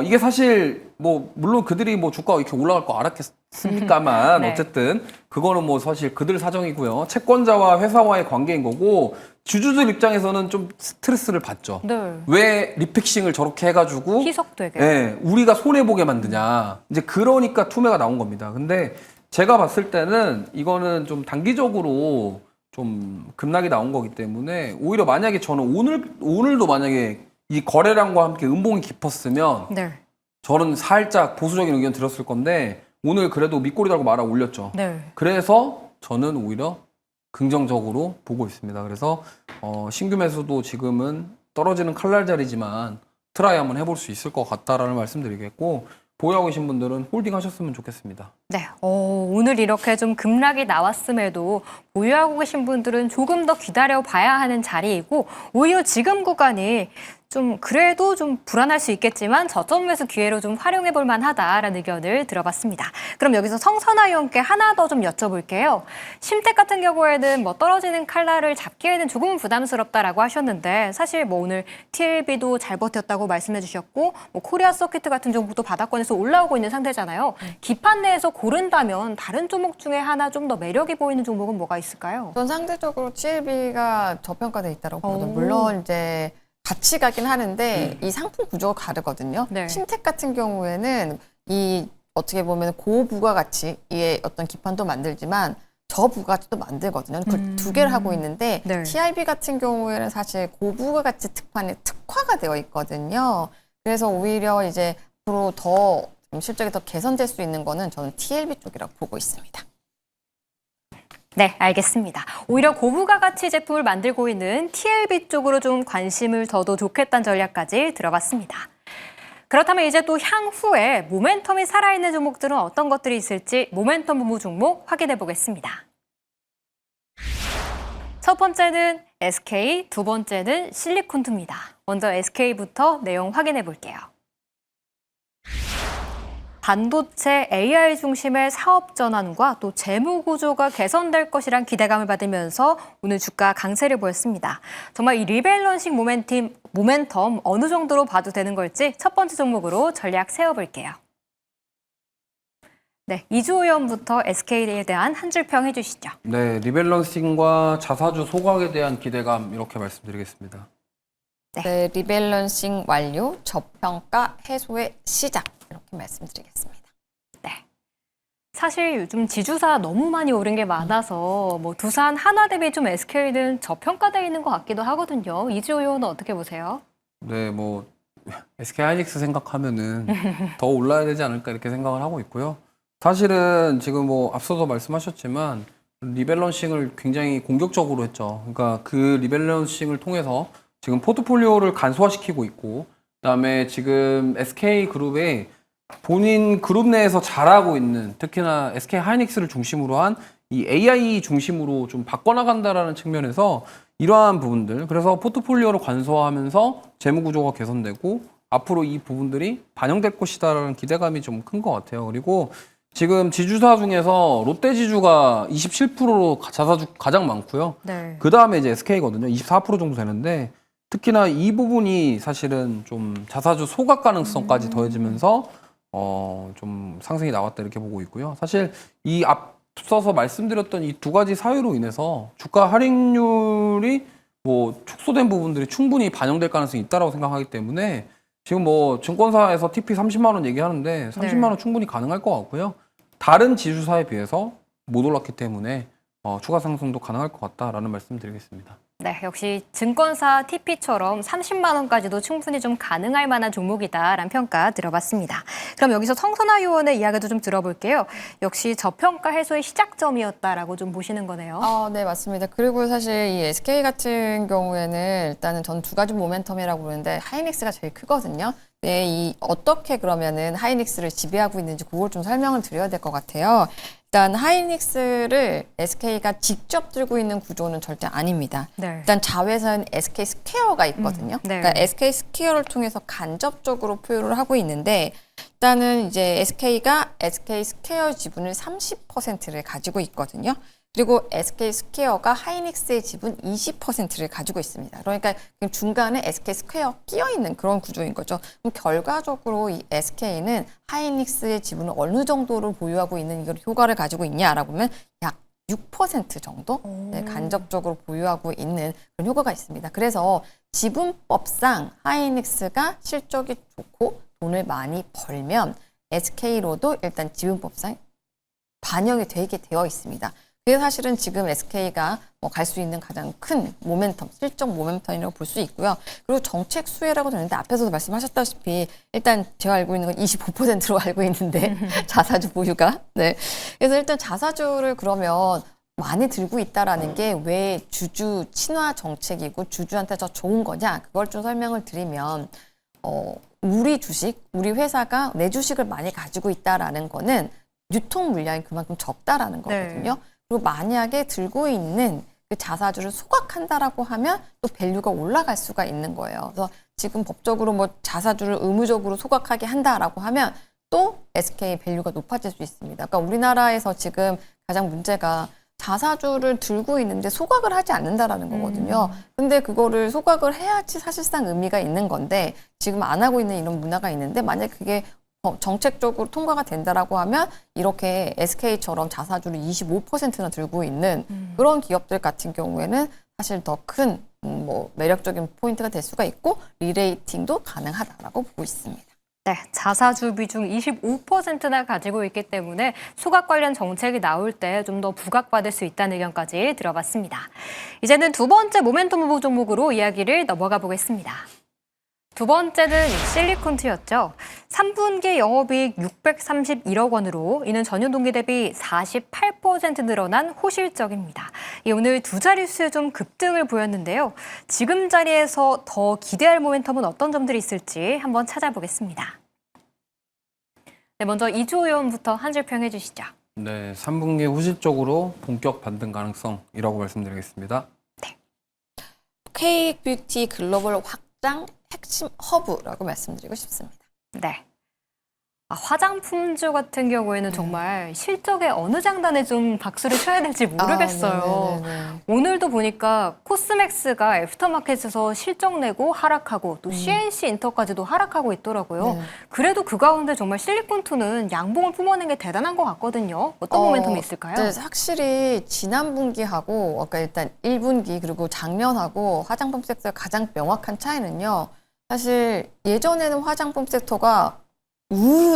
이게 사실 뭐 물론 그들이 뭐 주가가 이렇게 올라갈 거 알았겠습니까만 네. 어쨌든 그거는 뭐 사실 그들 사정이고요. 채권자와 회사와의 관계인 거고 주주들 입장에서는 좀 스트레스를 받죠. 네. 왜 리픽싱을 저렇게 해가지고 희석되게. 예, 우리가 손해보게 만드냐. 이제 그러니까 투매가 나온 겁니다. 근데 제가 봤을 때는 이거는 좀 단기적으로 좀 급락이 나온 거기 때문에 오히려 만약에 저는 오늘도 만약에 이 거래량과 함께 음봉이 깊었으면 네. 저는 살짝 보수적인 의견 드렸을 건데 오늘 그래도 밑꼬리 달고 말아 올렸죠. 네. 그래서 저는 오히려 긍정적으로 보고 있습니다. 그래서 신규 매수도 지금은 떨어지는 칼날 자리지만 트라이 한번 해볼 수 있을 것 같다라는 말씀드리겠고 보유하고 계신 분들은 홀딩 하셨으면 좋겠습니다. 네. 오늘 이렇게 좀 급락이 나왔음에도 보유하고 계신 분들은 조금 더 기다려 봐야 하는 자리이고 오히려 지금 구간이 좀 그래도 좀 불안할 수 있겠지만 저점 매수 기회로 좀 활용해 볼 만하다라는 의견을 들어봤습니다. 그럼 여기서 성선아 의원께 하나 더 좀 여쭤볼게요. 심택 같은 경우에는 뭐 떨어지는 칼날을 잡기에는 조금은 부담스럽다라고 하셨는데 사실 뭐 오늘 TLB도 잘 버텼다고 말씀해 주셨고 뭐 코리아 서킷 같은 종목도 바닥권에서 올라오고 있는 상태잖아요. 기판 내에서 고른다면 다른 종목 중에 하나 좀 더 매력이 보이는 종목은 뭐가 있을까요? 전 상대적으로 TLB가 저평가돼 있다고 보거든요. 오. 물론 이제 같이 가긴 하는데 이 상품 구조가 다르거든요. 네. 신텍 같은 경우에는 이 어떻게 보면 고부가가치의 어떤 기판도 만들지만 저부가가치도 만들거든요. 그 두 개를 하고 있는데 네. TRB 같은 경우에는 사실 고부가가치 특판에 특화가 되어 있거든요. 그래서 오히려 이제 앞으로 더 실적이 더 개선될 수 있는 거는 저는 TLB 쪽이라고 보고 있습니다. 네, 알겠습니다. 오히려 고부가 가치 제품을 만들고 있는 TLB 쪽으로 좀 관심을 둬도 좋겠다는 전략까지 들어봤습니다. 그렇다면 이제 또 향후에 모멘텀이 살아있는 종목들은 어떤 것들이 있을지 모멘텀 부무 종목 확인해 보겠습니다. 첫 번째는 SK, 두 번째는 실리콘투입니다. 먼저 SK부터 내용 확인해 볼게요. 반도체 AI 중심의 사업 전환과 또 재무 구조가 개선될 것이란 기대감을 받으면서 오늘 주가 강세를 보였습니다. 정말 이 리밸런싱 모멘텀 어느 정도로 봐도 되는 걸지 첫 번째 종목으로 전략 세워볼게요. 네, 이주호 의원부터 SK에 대한 한 줄 평 해주시죠. 네, 리밸런싱과 자사주 소각에 대한 기대감 이렇게 말씀드리겠습니다. 네, 리밸런싱 완료, 저평가 해소의 시작 이렇게 말씀드리겠습니다. 네. 사실 요즘 지주사 너무 많이 오른 게 많아서 뭐 두산, 한화 대비 좀 SK는 저평가되어 있는 것 같기도 하거든요. 이주호 의원은 어떻게 보세요? 네, 뭐 SK 하이닉스 생각하면은 더 올라야 되지 않을까 이렇게 생각을 하고 있고요. 사실은 지금 뭐 앞서도 말씀하셨지만 리밸런싱을 굉장히 공격적으로 했죠. 그러니까 그 리밸런싱을 통해서 지금 포트폴리오를 간소화시키고 있고 그다음에 지금 SK그룹에 본인 그룹 내에서 잘하고 있는 특히나 SK 하이닉스를 중심으로 한 이 AI 중심으로 좀 바꿔나간다라는 측면에서 이러한 부분들, 그래서 포트폴리오를 관소화하면서 재무 구조가 개선되고 앞으로 이 부분들이 반영될 것이다라는 기대감이 좀 큰 것 같아요. 그리고 지금 지주사 중에서 롯데지주가 27%로 자사주 가장 많고요. 네. 그 다음에 이제 SK거든요. 24% 정도 되는데 특히나 이 부분이 사실은 좀 자사주 소각 가능성까지 더해지면서 좀 상승이 나왔다 이렇게 보고 있고요. 사실 이 앞서서 말씀드렸던 이 두 가지 사유로 인해서 주가 할인율이 뭐 축소된 부분들이 충분히 반영될 가능성이 있다라고 생각하기 때문에 지금 뭐 증권사에서 TP 30만 원 얘기하는데 30만 원 충분히 가능할 것 같고요. 다른 지주사에 비해서 못 올랐기 때문에 추가 상승도 가능할 것 같다라는 말씀 드리겠습니다. 네, 역시 증권사 TP처럼 30만 원까지도 충분히 좀 가능할 만한 종목이다라는 평가 들어봤습니다. 그럼 여기서 성선아 의원의 이야기도 좀 들어볼게요. 역시 저평가 해소의 시작점이었다라고 좀 보시는 거네요. 네, 맞습니다. 그리고 사실 이 SK 같은 경우에는 일단은 전 두 가지 모멘텀이라고 보는데 하이닉스가 제일 크거든요. 네, 이 어떻게 그러면은 하이닉스를 지배하고 있는지 그걸 좀 설명을 드려야 될 것 같아요. 일단 하이닉스를 SK가 직접 들고 있는 구조는 절대 아닙니다. 네. 일단 자회사는 SK 스퀘어가 있거든요. 네. 그러니까 SK 스퀘어를 통해서 간접적으로 포유를 하고 있는데 일단은 이제 SK가 SK 스퀘어 지분을 30%를 가지고 있거든요. 그리고 SK 스퀘어가 하이닉스의 지분 20%를 가지고 있습니다. 그러니까 중간에 SK 스퀘어 끼어 있는 그런 구조인 거죠. 그럼 결과적으로 이 SK는 하이닉스의 지분을 어느 정도로 보유하고 있는 이걸 효과를 가지고 있냐라고 보면 약 6% 정도 간접적으로 보유하고 있는 그런 효과가 있습니다. 그래서 지분법상 하이닉스가 실적이 좋고 돈을 많이 벌면 SK로도 일단 지분법상 반영이 되게 되어 있습니다. 그게 사실은 지금 SK가 갈 수 있는 가장 큰 모멘텀, 실적 모멘텀이라고 볼 수 있고요. 그리고 정책 수혜라고 되는데 앞에서도 말씀하셨다시피 일단 제가 알고 있는 건 25%로 알고 있는데 자사주 보유가. 네. 그래서 일단 자사주를 그러면 많이 들고 있다라는 게 왜 주주 친화 정책이고 주주한테 더 좋은 거냐? 그걸 좀 설명을 드리면 우리 주식, 우리 회사가 내 주식을 많이 가지고 있다라는 거는 유통 물량이 그만큼 적다라는 거거든요. 네. 그리고 만약에 들고 있는 그 자사주를 소각한다라고 하면 또 밸류가 올라갈 수가 있는 거예요. 그래서 지금 법적으로 뭐 자사주를 의무적으로 소각하게 한다라고 하면 또 SK 밸류가 높아질 수 있습니다. 그러니까 우리나라에서 지금 가장 문제가 자사주를 들고 있는데 소각을 하지 않는다라는 거거든요. 근데 그거를 소각을 해야지 사실상 의미가 있는 건데 지금 안 하고 있는 이런 문화가 있는데 만약 그게 정책적으로 통과가 된다라고 하면 이렇게 SK처럼 자사주를 25%나 들고 있는 그런 기업들 같은 경우에는 사실 더 큰 매력적인 포인트가 될 수가 있고 리레이팅도 가능하다라고 보고 있습니다. 네, 자사주 비중 25%나 가지고 있기 때문에 소각 관련 정책이 나올 때 좀 더 부각받을 수 있다는 의견까지 들어봤습니다. 이제는 두 번째 모멘텀 후보 종목으로 이야기를 넘어가 보겠습니다. 두 번째는 실리콘트였죠. 3분기 영업이익 631억 원으로 이는 전년 동기 대비 48% 늘어난 호실적입니다. 오늘 두 자릿수에 좀 급등을 보였는데요. 지금 자리에서 더 기대할 모멘텀은 어떤 점들이 있을지 한번 찾아보겠습니다. 네, 먼저 이주호 의원부터 한 줄 평해 주시죠. 네, 3분기 호실적으로 본격 반등 가능성이라고 말씀드리겠습니다. 네. K뷰티 글로벌 확장 핵심 허브라고 말씀드리고 싶습니다. 네. 화장품주 같은 경우에는 정말 실적에 어느 장단에 좀 박수를 쳐야 될지 모르겠어요. 오늘도 보니까 코스맥스가 애프터마켓에서 실적 내고 하락하고 또 CNC 인터까지도 하락하고 있더라고요. 그래도 그 가운데 정말 실리콘투는 양봉을 뿜어낸 게 대단한 것 같거든요. 어떤 모멘텀이 있을까요? 네, 확실히 지난 분기하고 아까 일단 1분기 그리고 작년하고 화장품 섹터의 가장 명확한 차이는요. 사실 예전에는 화장품 섹터가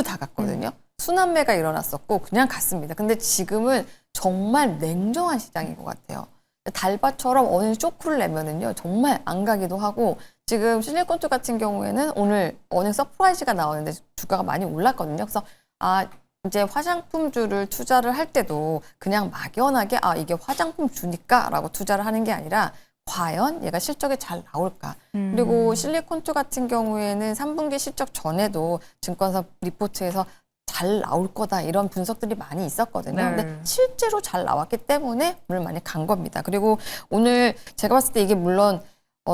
다 갔거든요. 순환매가 일어났었고 그냥 갔습니다. 근데 지금은 정말 냉정한 시장인 것 같아요. 달바처럼 어느 쇼크를 내면은요 정말 안 가기도 하고 지금 실리콘투 같은 경우에는 오늘 어닝 서프라이즈가 나오는데 주가가 많이 올랐거든요. 그래서 이제 화장품주를 투자를 할 때도 그냥 막연하게 이게 화장품주니까라고 투자를 하는 게 아니라 과연 얘가 실적이 잘 나올까? 그리고 실리콘투 같은 경우에는 3분기 실적 전에도 증권사 리포트에서 잘 나올 거다 이런 분석들이 많이 있었거든요. 네. 근데 실제로 잘 나왔기 때문에 오늘 많이 간 겁니다. 그리고 오늘 제가 봤을 때 이게 물론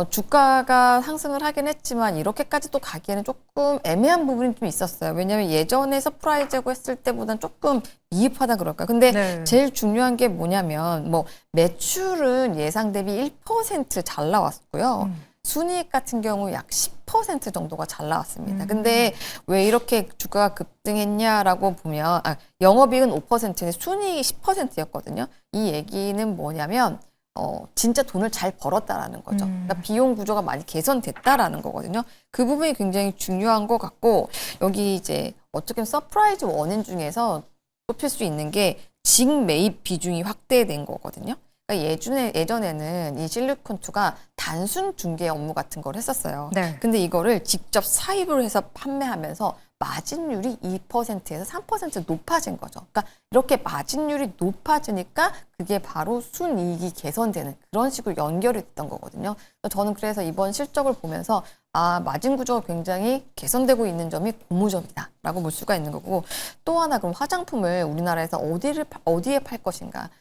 주가가 상승을 하긴 했지만 이렇게까지 또 가기에는 조금 애매한 부분이 좀 있었어요. 왜냐하면 예전에 서프라이즈고 했을 때보다는 조금 미흡하다 그럴까요? 근데 네. 제일 중요한 게 뭐냐면 뭐 매출은 예상 대비 1%잘 나왔고요. 순이익 같은 경우 약 10% 정도가 잘 나왔습니다. 근데 왜 이렇게 주가가 급등했냐라고 보면 영업이익은 5%인데 순이익이 10%였거든요. 이 얘기는 뭐냐면 진짜 돈을 잘 벌었다라는 거죠. 그러니까 비용 구조가 많이 개선됐다라는 거거든요. 그 부분이 굉장히 중요한 것 같고 여기 이제 어떻게 보면 서프라이즈 원인 중에서 꼽힐 수 있는 게 직매입 비중이 확대된 거거든요. 그러니까 예전에는 이 실리콘2가 단순 중개 업무 같은 걸 했었어요. 네. 근데 이거를 직접 사입을 해서 판매하면서 마진율이 2%에서 3% 높아진 거죠. 그러니까 이렇게 마진율이 높아지니까 그게 바로 순이익이 개선되는 그런 식으로 연결이 됐던 거거든요. 저는 그래서 이번 실적을 보면서 마진 구조가 굉장히 개선되고 있는 점이 고무점이다라고 볼 수가 있는 거고 또 하나 그럼 화장품을 우리나라에서 어디에 팔 것인가?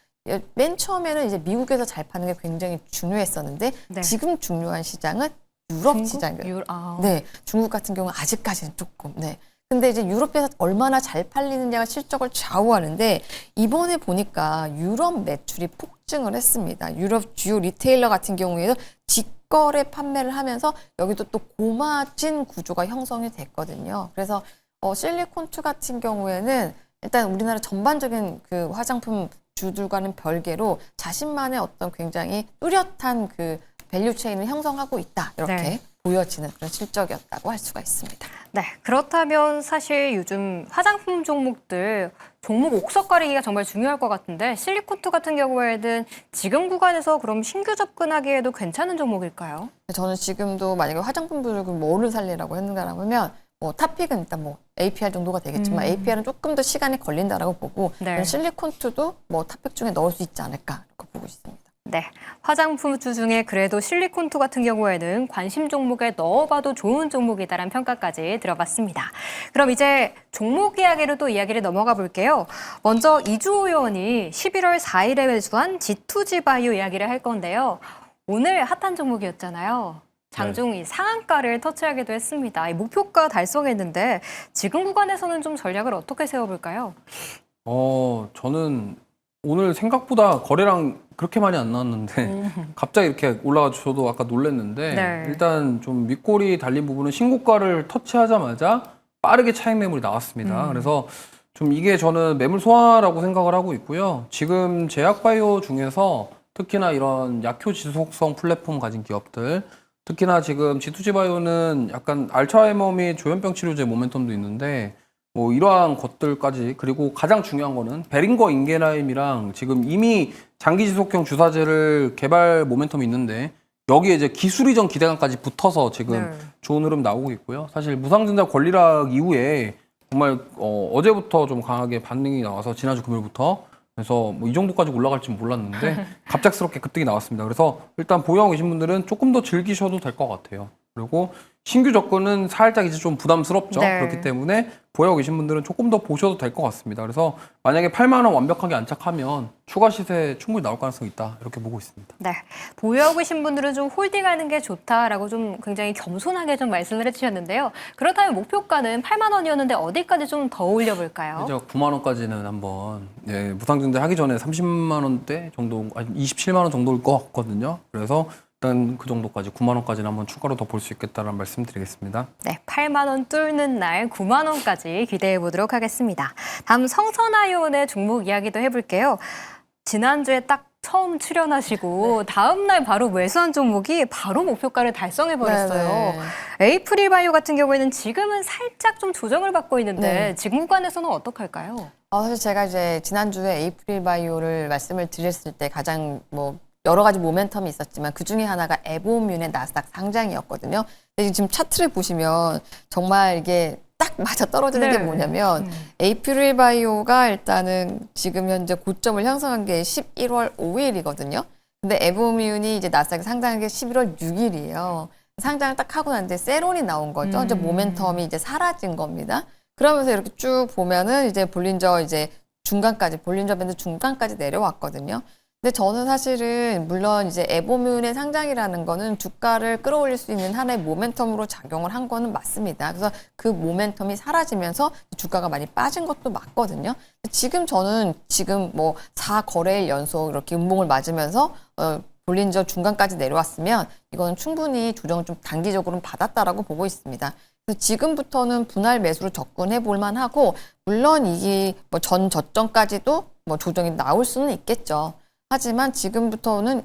맨 처음에는 이제 미국에서 잘 파는 게 굉장히 중요했었는데 네. 지금 중요한 시장은 유럽 중국? 시장이에요. 아. 네, 중국 같은 경우는 아직까지는 조금. 네. 근데 이제 유럽에서 얼마나 잘 팔리느냐가 실적을 좌우하는데 이번에 보니까 유럽 매출이 폭증을 했습니다. 유럽 주요 리테일러 같은 경우에도 직거래 판매를 하면서 여기도 또 고마진 구조가 형성이 됐거든요. 그래서 실리콘2 같은 경우에는 일단 우리나라 전반적인 그 화장품 주들과는 별개로 자신만의 어떤 굉장히 뚜렷한 그 밸류 체인을 형성하고 있다. 이렇게 네. 보여지는 그런 실적이었다고 할 수가 있습니다. 네, 그렇다면 사실 요즘 화장품 종목들 종목 옥석 가리기가 정말 중요할 것 같은데 실리콘2 같은 경우에는 지금 구간에서 그럼 신규 접근하기에도 괜찮은 종목일까요? 저는 지금도 만약에 화장품들을 뭐를 살리라고 했는가라고 하면 탑픽은 일단 APR 정도가 되겠지만 APR은 조금 더 시간이 걸린다라고 보고 네. 실리콘2도 탑픽 중에 넣을 수 있지 않을까 이렇게 보고 있습니다. 네, 화장품주 중에 그래도 실리콘2 같은 경우에는 관심 종목에 넣어봐도 좋은 종목이다라는 평가까지 들어봤습니다. 그럼 이제 종목 이야기로 또 이야기를 넘어가 볼게요. 먼저 이주호 의원이 11월 4일에 매수한 G2G 바이오 이야기를 할 건데요. 오늘 핫한 종목이었잖아요. 장중 이 상한가를 터치하기도 했습니다. 이 목표가 달성했는데 지금 구간에서는 좀 전략을 어떻게 세워볼까요? 저는 오늘 생각보다 거래량 그렇게 많이 안 나왔는데 갑자기 이렇게 올라가서 저도 아까 놀랐는데 네. 일단 좀 윗골이 달린 부분은 신고가를 터치하자마자 빠르게 차익 매물이 나왔습니다. 그래서 좀 이게 저는 매물 소화라고 생각을 하고 있고요. 지금 제약바이오 중에서 특히나 이런 약효 지속성 플랫폼 가진 기업들 특히나 지금 G2G바이오는 약간 알츠하이머 및 조현병 치료제 모멘텀도 있는데 이러한 것들까지 그리고 가장 중요한 거는 베링거 인게라임이랑 지금 이미 장기 지속형 주사제를 개발 모멘텀이 있는데 여기에 이제 기술 이전 기대감까지 붙어서 지금 네. 좋은 흐름 나오고 있고요. 사실 무상증자 권리락 이후에 정말 어제부터 좀 강하게 반등이 나와서 지난주 금요일부터 그래서 이 정도까지 올라갈 줄 몰랐는데 갑작스럽게 급등이 나왔습니다. 그래서 일단 보유하고 계신 분들은 조금 더 즐기셔도 될 것 같아요. 그리고 신규 접근은 살짝 이제 좀 부담스럽죠. 네. 그렇기 때문에 보유하고 계신 분들은 조금 더 보셔도 될 것 같습니다. 그래서 만약에 8만 원 완벽하게 안착하면 추가 시세 충분히 나올 가능성이 있다. 이렇게 보고 있습니다. 네, 보유하고 계신 분들은 좀 홀딩하는 게 좋다라고 좀 굉장히 겸손하게 좀 말씀을 해주셨는데요. 그렇다면 목표가는 8만 원이었는데 어디까지 좀 더 올려볼까요? 이제 9만 원까지는 한번 무상증자 하기 전에 30만 원대 정도, 아니 27만 원 정도일 것 같거든요. 그래서 일단 그 정도까지 9만 원까지는 한번 추가로 더 볼 수 있겠다는 말씀드리겠습니다. 네, 8만 원 뚫는 날 9만 원까지 기대해 보도록 하겠습니다. 다음 성선아이온의 종목 이야기도 해볼게요. 지난주에 딱 처음 출연하시고 다음 날 바로 매수한 종목이 바로 목표가를 달성해 버렸어요. 네네. 에이프릴 바이오 같은 경우에는 지금은 살짝 좀 조정을 받고 있는데 네. 지금 구간에서는 어떡할까요? 사실 제가 이제 지난주에 에이프릴 바이오를 말씀을 드렸을 때 가장 여러 가지 모멘텀이 있었지만 그 중에 하나가 에보뮌의 나스닥 상장이었거든요. 근데 지금 차트를 보시면 정말 이게 딱 맞아 떨어지는 네. 게 뭐냐면 에이프릴 바이오가 일단은 지금 현재 고점을 형성한 게 11월 5일이거든요. 근데 에보뮌이 이제 나스닥에 상장한 게 11월 6일이에요. 상장을 딱 하고 났는데 세론이 나온 거죠. 이제 모멘텀이 이제 사라진 겁니다. 그러면서 이렇게 쭉 보면은 이제 볼린저 밴드 중간까지 내려왔거든요. 근데 저는 사실은 물론 이제 에보뮴의 상장이라는 거는 주가를 끌어올릴 수 있는 하나의 모멘텀으로 작용을 한 거는 맞습니다. 그래서 그 모멘텀이 사라지면서 주가가 많이 빠진 것도 맞거든요. 저는 지금 뭐 4거래일 연속 이렇게 음봉을 맞으면서 볼린저 중간까지 내려왔으면 이거는 충분히 조정을 좀 단기적으로는 받았다라고 보고 있습니다. 그래서 지금부터는 분할 매수로 접근해 볼 만하고, 물론 이게 뭐 전 저점까지도 뭐 조정이 나올 수는 있겠죠. 하지만 지금부터는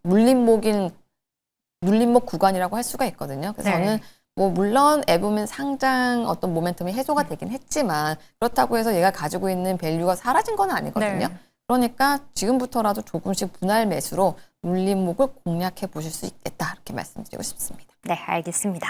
물림목 구간이라고 할 수가 있거든요. 그래서 네. 저는 뭐 물론 에보뮴 상장 어떤 모멘텀이 해소가 되긴 했지만 그렇다고 해서 얘가 가지고 있는 밸류가 사라진 건 아니거든요. 네. 그러니까 지금부터라도 조금씩 분할 매수로 물림목을 공략해 보실 수 있겠다, 이렇게 말씀드리고 싶습니다. 네, 알겠습니다.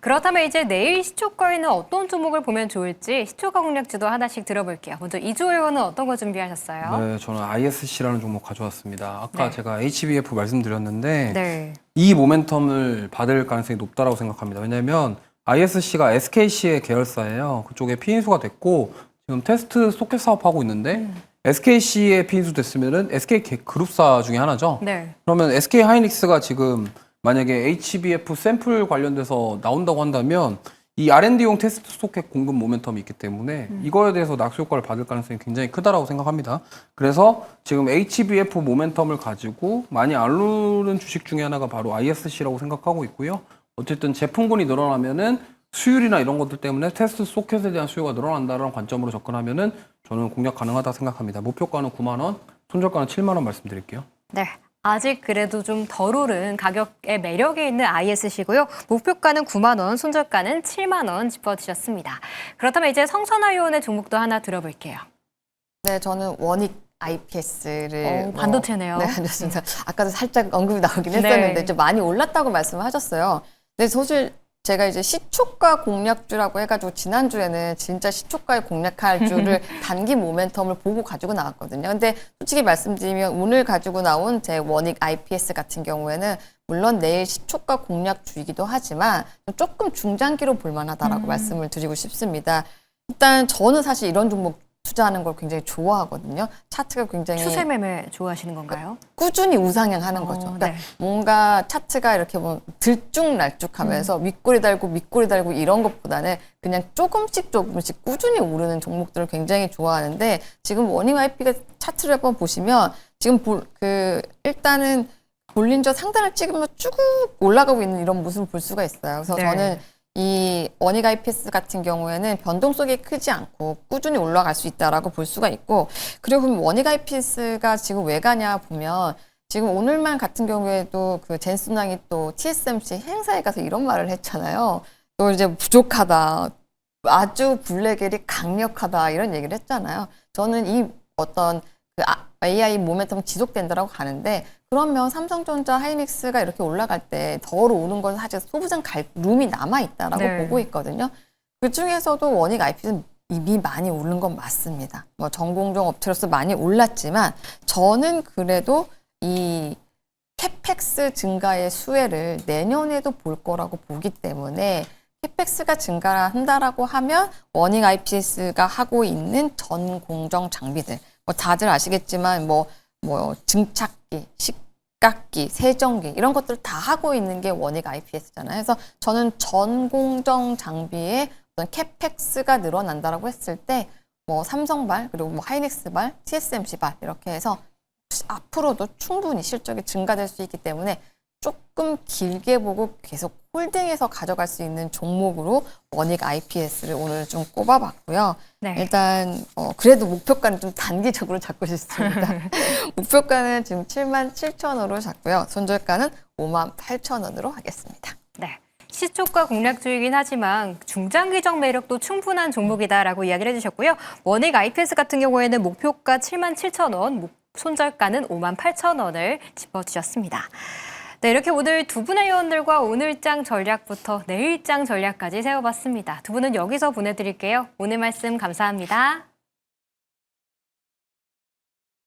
그렇다면 이제 내일 시초가에는 어떤 종목을 보면 좋을지 시초가 공략지도 하나씩 들어볼게요. 먼저 이주호 의원은 어떤 거 준비하셨어요? 네, 저는 ISC라는 종목 가져왔습니다. 아까 네. 제가 HBF 말씀드렸는데 네. 이 모멘텀을 받을 가능성이 높다고 생각합니다. 왜냐하면 ISC가 SKC의 계열사예요. 그쪽에 피인수가 됐고 지금 테스트 소켓 사업하고 있는데 SKC의 피인수 됐으면은 SK 그룹사 중에 하나죠. 네. 그러면 SK 하이닉스가 지금 만약에 HBF 샘플 관련돼서 나온다고 한다면 이 R&D용 테스트 소켓 공급 모멘텀이 있기 때문에 이거에 대해서 낙수 효과를 받을 가능성이 굉장히 크다라고 생각합니다. 그래서 지금 HBF 모멘텀을 가지고 많이 안 오르는 주식 중에 하나가 바로 ISC라고 생각하고 있고요. 어쨌든 제품군이 늘어나면은 수율이나 이런 것들 때문에 테스트 소켓에 대한 수요가 늘어난다는 관점으로 접근하면은 저는 공략 가능하다 생각합니다. 목표가는 9만 원, 손절가는 7만 원 말씀드릴게요. 네. 아직 그래도 좀 덜 오른 가격의 매력이 있는 ISC고요. 목표가는 9만 원, 손절가는 7만 원 짚어주셨습니다. 그렇다면 이제 성선화 의원의 종목도 하나 들어볼게요. 네, 저는 원익 IPS를 반도체네요. 네, 좋습니다. 아까도 살짝 언급이 나오긴 했었는데 네. 좀 많이 올랐다고 말씀을 하셨어요. 근데 사실 제가 이제 시초가 공략주라고 해가지고 지난주에는 진짜 시초가에 공략할 주를 단기 모멘텀을 보고 가지고 나왔거든요. 근데 솔직히 말씀드리면 오늘 가지고 나온 제 원익 IPS 같은 경우에는 물론 내일 시초가 공략주이기도 하지만 조금 중장기로 볼만하다라고 말씀을 드리고 싶습니다. 일단 저는 사실 이런 종목 투자하는 걸 굉장히 좋아하거든요. 차트가 굉장히 추세 매매 좋아하시는 건가요? 꾸준히 우상향하는 거죠. 그러니까 네. 뭔가 차트가 이렇게 뭐 들쭉날쭉하면서 윗꼬리 달고 이런 것보다는 그냥 조금씩 꾸준히 오르는 종목들을 굉장히 좋아하는데, 지금 원익 IP가 차트를 한번 보시면 지금 일단은 볼린저 상단을 찍으면 쭉 올라가고 있는 이런 모습을 볼 수가 있어요. 그래서 네. 저는 이 원익 IPS 같은 경우에는 변동성이 크지 않고 꾸준히 올라갈 수 있다라고 볼 수가 있고, 그리고 그럼 원익 IPS가 지금 왜 가냐 보면 지금 오늘만 같은 경우에도 그 젠순왕이 또 TSMC 행사에 가서 이런 말을 했잖아요. 또 이제 부족하다, 아주 블랙엘이 강력하다, 이런 얘기를 했잖아요. 저는 이 어떤 AI 모멘텀 지속된다라고 가는데, 그러면 삼성전자, 하이닉스가 이렇게 올라갈 때 덜 오는 건 사실 소부장 갈 룸이 남아있다라고 네. 보고 있거든요. 그 중에서도 원익 IP는 이미 많이 오른 건 맞습니다. 뭐 전공정 업체로서 많이 올랐지만 저는 그래도 이 캐펙스 증가의 수혜를 내년에도 볼 거라고 보기 때문에, 캐펙스가 증가한다라고 하면 원익 IPS가 하고 있는 전 공정 장비들, 뭐 다들 아시겠지만 뭐 증착기, 식각기, 세정기 이런 것들을 다 하고 있는 게 원익 IPS잖아요. 그래서 저는 전 공정 장비에 어떤 캐펙스가 늘어난다라고 했을 때 뭐 삼성발, 그리고 뭐 하이닉스발, TSMC발 이렇게 해서 앞으로도 충분히 실적이 증가될 수 있기 때문에 조금 길게 보고 계속 홀딩해서 가져갈 수 있는 종목으로 원익 IPS를 오늘 좀 꼽아봤고요. 네. 일단 그래도 목표가는 좀 단기적으로 잡고 싶습니다. 목표가는 지금 77,000원으로 잡고요. 손절가는 58,000원으로 하겠습니다. 네. 시초가 공략주이긴 하지만 중장기적 매력도 충분한 종목이다라고 이야기를 해주셨고요. 원익 IPS 같은 경우에는 목표가 77,000원, 손절가는 58,000원을 짚어주셨습니다. 네, 이렇게 오늘 두 분의 의원들과 오늘장 전략부터 내일장 전략까지 세워봤습니다. 두 분은 여기서 보내드릴게요. 오늘 말씀 감사합니다.